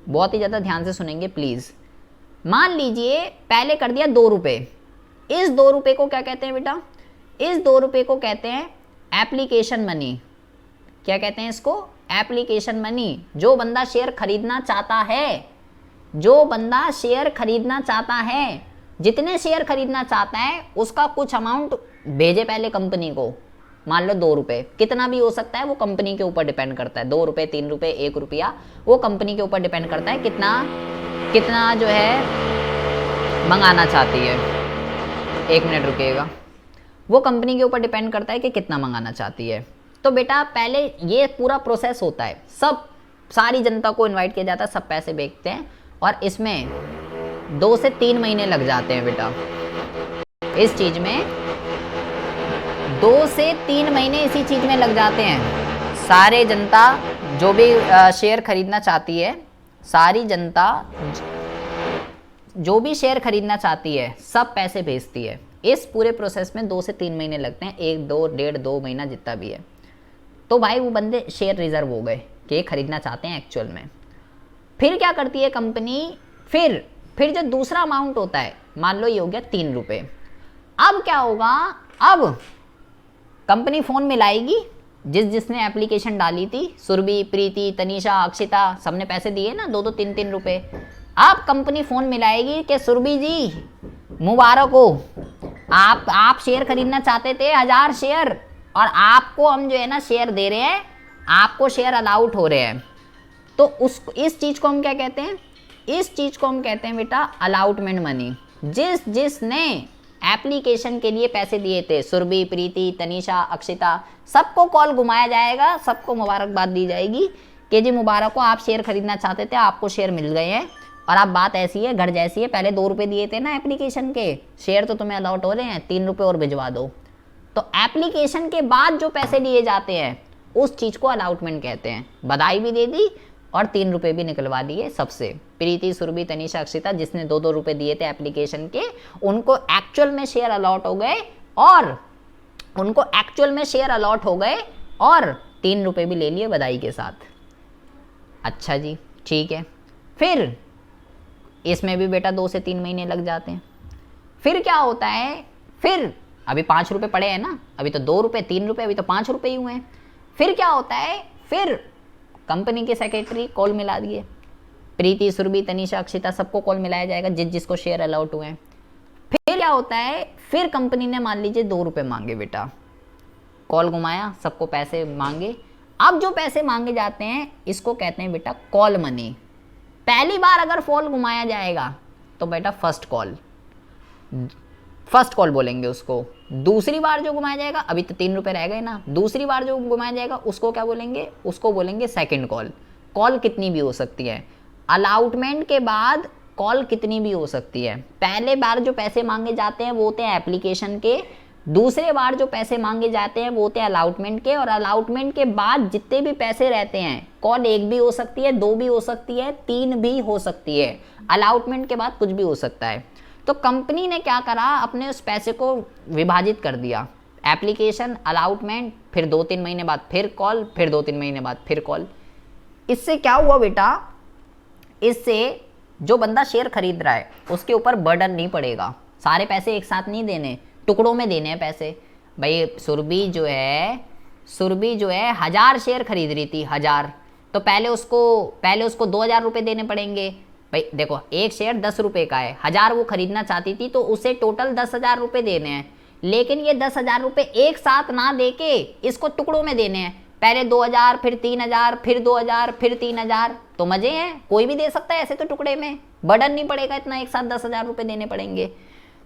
बहुत ही ज़्यादा ध्यान से सुनेंगे प्लीज़। मान लीजिए पहले कर दिया 2 रुपये, इस 2 रुपये को क्या कहते हैं बेटा, इस 2 रुपये को कहते हैं एप्लीकेशन मनी। क्या कहते हैं इसको, एप्लीकेशन मनी। जो बंदा शेयर खरीदना चाहता है, जितने शेयर खरीदना चाहता है उसका कुछ अमाउंट भेजे पहले कंपनी को। मान लो 2 रुपये, कितना भी हो सकता है वो कंपनी के ऊपर डिपेंड करता है, 2 रुपये 3 रुपये 1 रुपया, वो कंपनी के ऊपर डिपेंड करता है कितना जो है मंगाना चाहती है। 1 मिनट रुकिएगा, वो कंपनी के ऊपर डिपेंड करता है कि कितना मंगाना चाहती है। तो बेटा पहले ये पूरा प्रोसेस होता है, सारी जनता को इनवाइट किया जाता है, सब पैसे बेचते हैं और इसमें 2 से 3 महीने लग जाते हैं बेटा। इस चीज़ में 2 से 3 महीने इसी चीज़ में लग जाते हैं। सारे जनता जो भी शेयर खरीदना चाहती है, सारी जनता जो भी शेयर खरीदना चाहती है सब पैसे भेजती है। इस पूरे प्रोसेस में 2 से 3 महीने लगते हैं, 1 2 1.5 2 महीना जितना भी है। तो भाई वो बंदे शेयर रिजर्व हो गए कि खरीदना चाहते हैं एक्चुअल में। फिर क्या करती है कंपनी, फिर जो दूसरा अमाउंट होता है, मान लो ये हो गया 3 रुपये। अब क्या होगा, अब कंपनी फ़ोन मिलाएगी जिसने एप्लीकेशन डाली थी, सुरभि, प्रीति, तनीषा, अक्षिता, सबने पैसे दिए ना 2 2 3 3 रुपये। अब कंपनी फ़ोन मिलाएगी कि सुरभि जी मुबारक हो, आप शेयर खरीदना चाहते थे 1000 शेयर और आपको हम जो है ना शेयर दे रहे हैं, आपको शेयर अलाउट हो रहे हैं। तो इस चीज़ को हम क्या कहते हैं, इस चीज़ को हम कहते हैं बेटा अलाउटमेंट मनी। जिसने एप्लीकेशन के लिए पैसे दिए थे, सुरभि, प्रीति, तनीषा, अक्षिता, सबको कॉल घुमाया जाएगा, सबको मुबारकबाद दी जाएगी कि जी मुबारक को आप शेयर खरीदना चाहते थे, आपको शेयर मिल गए हैं, और आप बात ऐसी है, घर जैसी है, पहले 2 रुपये दिए थे ना एप्लीकेशन के, शेयर तो तुम्हें अलॉट हो रहे हैं, 3 रुपये और भिजवा दो। तो एप्लीकेशन के बाद जो पैसे लिए जाते हैं उस चीज़ को अलाउटमेंट कहते हैं। बधाई भी दे दी और 3 रुपये भी निकलवा दिए सबसे। प्रीति, सुरभि, तनीषा, अक्षिता जिसने 2-2 रुपये दिए थे एप्लीकेशन के, उनको एक्चुअल में शेयर अलॉट हो गए और 3 रुपये भी ले लिए बधाई के साथ। अच्छा जी, ठीक है। फिर इसमें भी बेटा 2 से 3 महीने लग जाते हैं। फिर क्या होता है, फिर अभी 5 रुपये पड़े हैं ना, अभी तो 2 रुपये 3 रुपये, अभी तो 5 रुपये ही हुए हैं। फिर क्या होता है, फिर कंपनी के सेक्रेटरी कॉल मिला दिए, प्रीति, सुरभि, तनीषा, अक्षिता सबको कॉल मिलाया जाएगा जिसको शेयर अलाउट हुए हैं। फिर क्या होता है, फिर कंपनी ने मान लीजिए 2 रुपये मांगे बेटा, कॉल घुमाया, सबको पैसे मांगे। अब जो पैसे मांगे जाते हैं इसको कहते हैं बेटा कॉल मनी। पहली बार अगर कॉल घुमाया जाएगा तो बेटा फर्स्ट कॉल बोलेंगे उसको। दूसरी बार जो घुमाया जाएगा, अभी तो 3 रुपये रह गए ना, दूसरी बार जो घुमाया जाएगा उसको क्या बोलेंगे, उसको बोलेंगे सेकंड कॉल। कॉल कितनी भी हो सकती है, अलाउटमेंट के बाद कॉल कितनी भी हो सकती है। पहले बार जो पैसे मांगे जाते हैं वो होते हैं एप्लीकेशन के, दूसरे बार जो पैसे मांगे जाते हैं वो होते हैं अलाउटमेंट के, और अलाउटमेंट के बाद जितने भी पैसे रहते हैं, कॉल 1 भी हो सकती है, 2 भी हो सकती है, 3 भी हो सकती है, अलाउटमेंट के बाद कुछ भी हो सकता है। तो कंपनी ने क्या करा, अपने उस पैसे को विभाजित कर दिया, एप्लीकेशन, अलाउटमेंट, फिर 2-3 महीने बाद फिर कॉल, फिर 2-3 महीने बाद फिर कॉल। इससे क्या हुआ बेटा, इससे जो बंदा शेयर खरीद रहा है उसके ऊपर बर्डन नहीं पड़ेगा, सारे पैसे एक साथ नहीं देने, टुकड़ों में देने हैं पैसे। भाई सुरभि जो है 1000 शेयर खरीद रही थी, 1000, तो पहले उसको 2000 रुपये देने पड़ेंगे। भाई देखो, एक शेयर 10 रुपये का है, 1000 वो खरीदना चाहती थी तो उसे टोटल 10,000 रुपये देने हैं, लेकिन ये 10,000 रुपये एक साथ ना देके इसको टुकड़ों में देने हैं, पहले 2000, फिर 3000, फिर 2000, फिर 3000। तो मजे हैं, कोई भी दे सकता है ऐसे, तो टुकड़े में बर्डन नहीं पड़ेगा इतना, एक साथ 10,000 रुपये देने पड़ेंगे।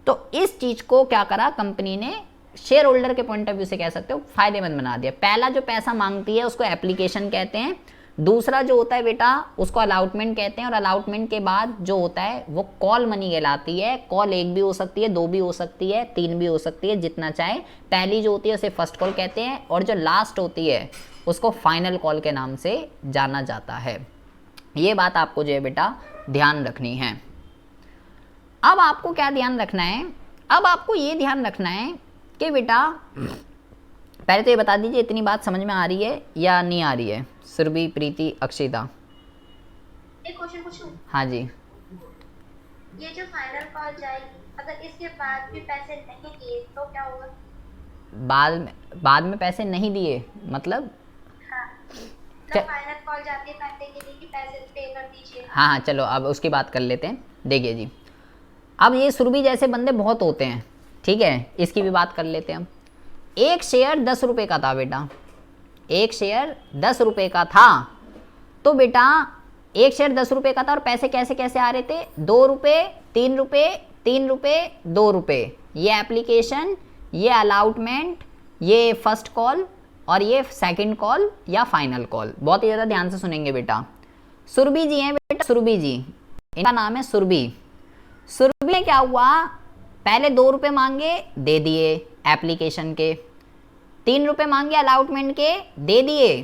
तो इस चीज को क्या करा कंपनी ने, शेयर होल्डर के पॉइंट ऑफ व्यू से कह सकते हो फायदेमंद बना दिया। पहला जो पैसा मांगती है उसको एप्लीकेशन कहते हैं, दूसरा जो होता है बेटा उसको अलाउटमेंट कहते हैं, और अलाउटमेंट के बाद जो होता है वो कॉल मनी कहलाती है। कॉल 1 भी हो सकती है, 2 भी हो सकती है, 3 भी हो सकती है, जितना चाहे। पहली जो होती है उसे फर्स्ट कॉल कहते हैं, और जो लास्ट होती है उसको फाइनल कॉल के नाम से जाना जाता है। ये बात आपको जो है बेटा ध्यान रखनी है। अब आपको क्या ध्यान रखना है, अब आपको ये ध्यान रखना है कि बेटा पहले तो ये बता दीजिए इतनी बात समझ में आ रही है या नहीं आ रही है, सुरभि, प्रीति, अक्षिता। एक क्वेश्चन पूछूं? हाँ जी। ये जो फाइनल कॉल जाएगी, अगर इसके बाद भी पैसे नहीं दिए तो क्या होगा? बाद में पैसे नहीं दिए मतलब? हाँ, तो फाइनल कॉल जाती है पैसे के लिए कि पैसे पे कर दीजिए। हाँ, चलो अब उसकी बात कर लेते हैं। देखिए जी, अब ये सुरभि जैसे बंदे बहुत होते हैं, ठीक है, इसकी भी बात कर लेते हैं हम। एक शेयर 10 रुपये का था बेटा, एक शेयर 10 रुपये का था, तो बेटा एक शेयर 10 रुपये का था, और पैसे कैसे कैसे आ रहे थे, 2 रुपये, 3 रुपये, 3 रुपये, 2 रुपये। ये एप्लीकेशन, ये अलाउटमेंट, ये फर्स्ट कॉल, और ये सेकंड कॉल या फाइनल कॉल। बहुत ही ज़्यादा ध्यान से सुनेंगे बेटा। सुरभि जी हैं बेटा, सुरभि जी, इनका नाम है सुरभि। सुरभि में क्या हुआ, पहले 2 रुपये मांगे, दे दिए एप्लीकेशन के, 3 रुपये मांगे अलाउटमेंट के, दे दिए,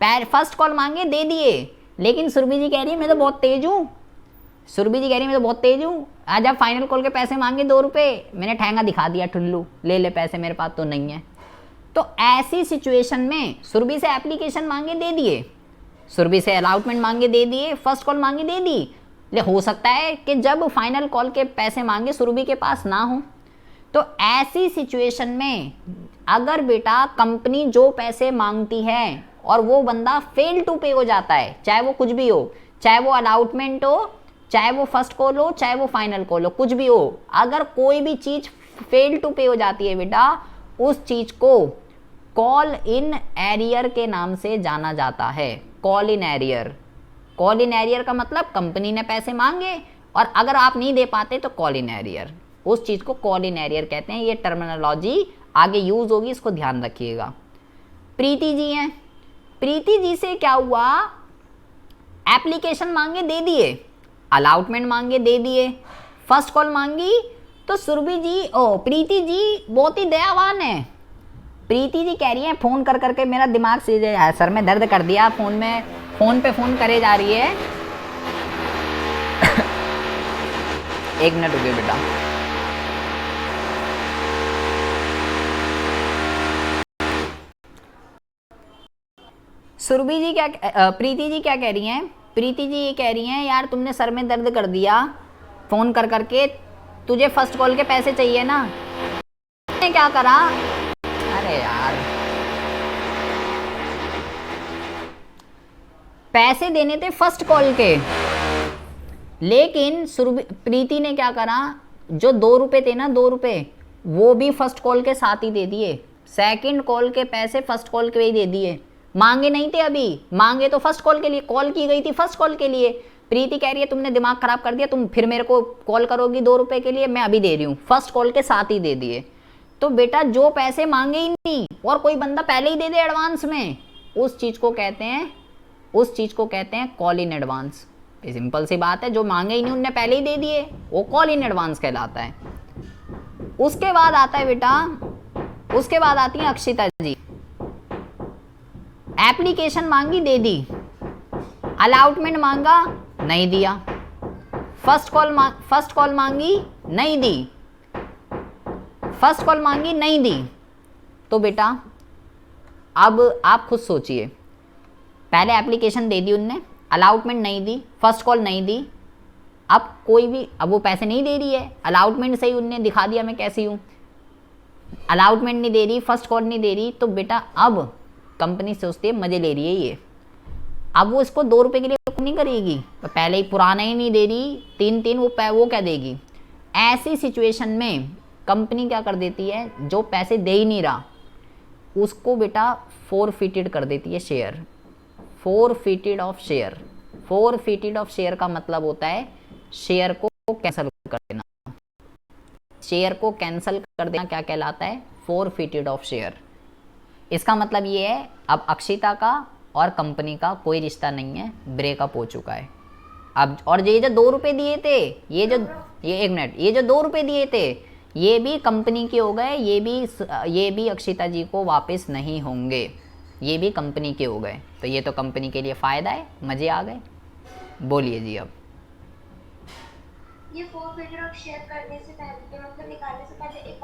फर्स्ट कॉल मांगे, दे दिए। लेकिन सुरभि जी कह रही है मैं तो बहुत तेज हूँ, सुरभि जी कह रही है मैं तो बहुत तेज हूँ, आज आप फाइनल कॉल के पैसे मांगे 2 रुपये, मैंने ठेंगा दिखा दिया, ठुल्लू ले ले पैसे, मेरे पास तो नहीं है। तो ऐसी सिचुएशन में सुरभि से एप्लीकेशन मांगे, दे दिए, सुरभि से अलाउटमेंट मांगे, दे दिए, फर्स्ट कॉल मांगे, दे दी। ले हो सकता है कि जब फाइनल कॉल के पैसे मांगे सुरभि के पास ना हो, तो ऐसी सिचुएशन में अगर बेटा कंपनी जो पैसे मांगती है और वो बंदा फेल टू पे हो जाता है, चाहे वो कुछ भी हो, चाहे वो अलाउटमेंट हो, चाहे वो फर्स्ट कॉल हो, चाहे वो फाइनल कॉल हो, कुछ भी हो, अगर कोई भी चीज फेल टू पे हो जाती है बेटा, उस चीज को कॉल इन एरियर के नाम से जाना जाता है। Call in arrear, call in arrear का मतलब कंपनी ने पैसे मांगे और अगर आप नहीं दे पाते तो कॉल इन एरियर, उस चीज को कॉल इन एरियर कहते हैं। ये टर्मिनोलॉजी आगे यूज होगी, इसको ध्यान रखिएगा। प्रीति जी हैं, प्रीति जी से क्या हुआ, एप्लीकेशन मांगे दे दिए, अलाउटमेंट मांगे दे दिए, फर्स्ट कॉल मांगी तो सुरभि जी प्रीति जी बहुत ही दयावान है। प्रीति जी कह रही है फोन कर करके मेरा दिमाग से सर में दर्द कर दिया, फोन पे फोन करे जा रही है। एक मिनट रुकिए बेटा। सुरभि जी क्या प्रीति जी क्या कह रही हैं, प्रीति जी ये कह रही हैं यार तुमने सर में दर्द कर दिया फोन कर करके, तुझे फर्स्ट कॉल के पैसे चाहिए ना। ने क्या करा, अरे यार पैसे देने थे फर्स्ट कॉल के, लेकिन प्रीति ने क्या करा, जो 2 रुपए थे ना 2 रुपए वो भी फर्स्ट कॉल के साथ ही दे दिए, सेकंड कॉल के पैसे फर्स्ट कॉल के ही दे दिए। मांगे नहीं थे अभी, मांगे तो फर्स्ट कॉल के लिए, कॉल की गई थी फर्स्ट कॉल के लिए। प्रीति कह रही है तुमने दिमाग खराब कर दिया, तुम फिर मेरे को कॉल करोगी 2 रुपए के लिए, मैं अभी दे रही हूँ, फर्स्ट कॉल के साथ ही दे दिए। तो बेटा जो पैसे मांगे ही नहीं और कोई बंदा पहले ही दे दे एडवांस में, उस चीज को कहते हैं कॉल इन एडवांस। सिंपल सी बात है, जो मांगे ही नहीं उनने पहले ही दे दिए, वो कॉल इन एडवांस कहलाता है। उसके बाद आता है बेटा, उसके बाद आती है अक्षिता जी, एप्लीकेशन मांगी दे दी, अलाउटमेंट मांगा नहीं दिया, फर्स्ट कॉल मांगी नहीं दी, फर्स्ट कॉल मांगी नहीं दी। तो बेटा अब आप खुद सोचिए, पहले एप्लीकेशन दे दी उनने, अलाउटमेंट नहीं दी, फर्स्ट कॉल नहीं दी, अब कोई भी, अब वो पैसे नहीं दे रही है, अलाउटमेंट से ही उनने दिखा दिया मैं कैसी हूँ, अलाउटमेंट नहीं दे रही, फर्स्ट कॉल नहीं दे रही, तो बेटा अब कंपनी सोचती है मजे ले रही है ये, अब वो इसको 2 रुपए के लिए नहीं करेगी, पहले ही पुराना ही नहीं दे रही 3 वो क्या देगी। ऐसी सिचुएशन में कंपनी क्या कर देती है, जो पैसे दे ही नहीं रहा उसको बेटा फोरफिटेड कर देती है share, forfeited of share. Forfeited of share का मतलब होता है शेयर को कैंसिल कर देना, शेयर को कैंसिल कर देना क्या कहलाता है, फोरफिटेड ऑफ शेयर। इसका मतलब ये है अब अक्षिता का और कंपनी का कोई रिश्ता नहीं है, ब्रेकअप हो चुका है अब। और ये जो 2 रुपए दिए थे, ये 1 मिनट, ये जो 2 रुपए दिए थे ये भी कंपनी के हो गए, ये भी अक्षिता जी को वापस नहीं होंगे, ये भी कंपनी के हो गए। तो ये तो कंपनी के लिए फ़ायदा है, मज़े आ गए। बोलिए जी अब। ये फोरफिटेड ऑफ शेयर करने से पहले, मतलब निकालने से पहले एक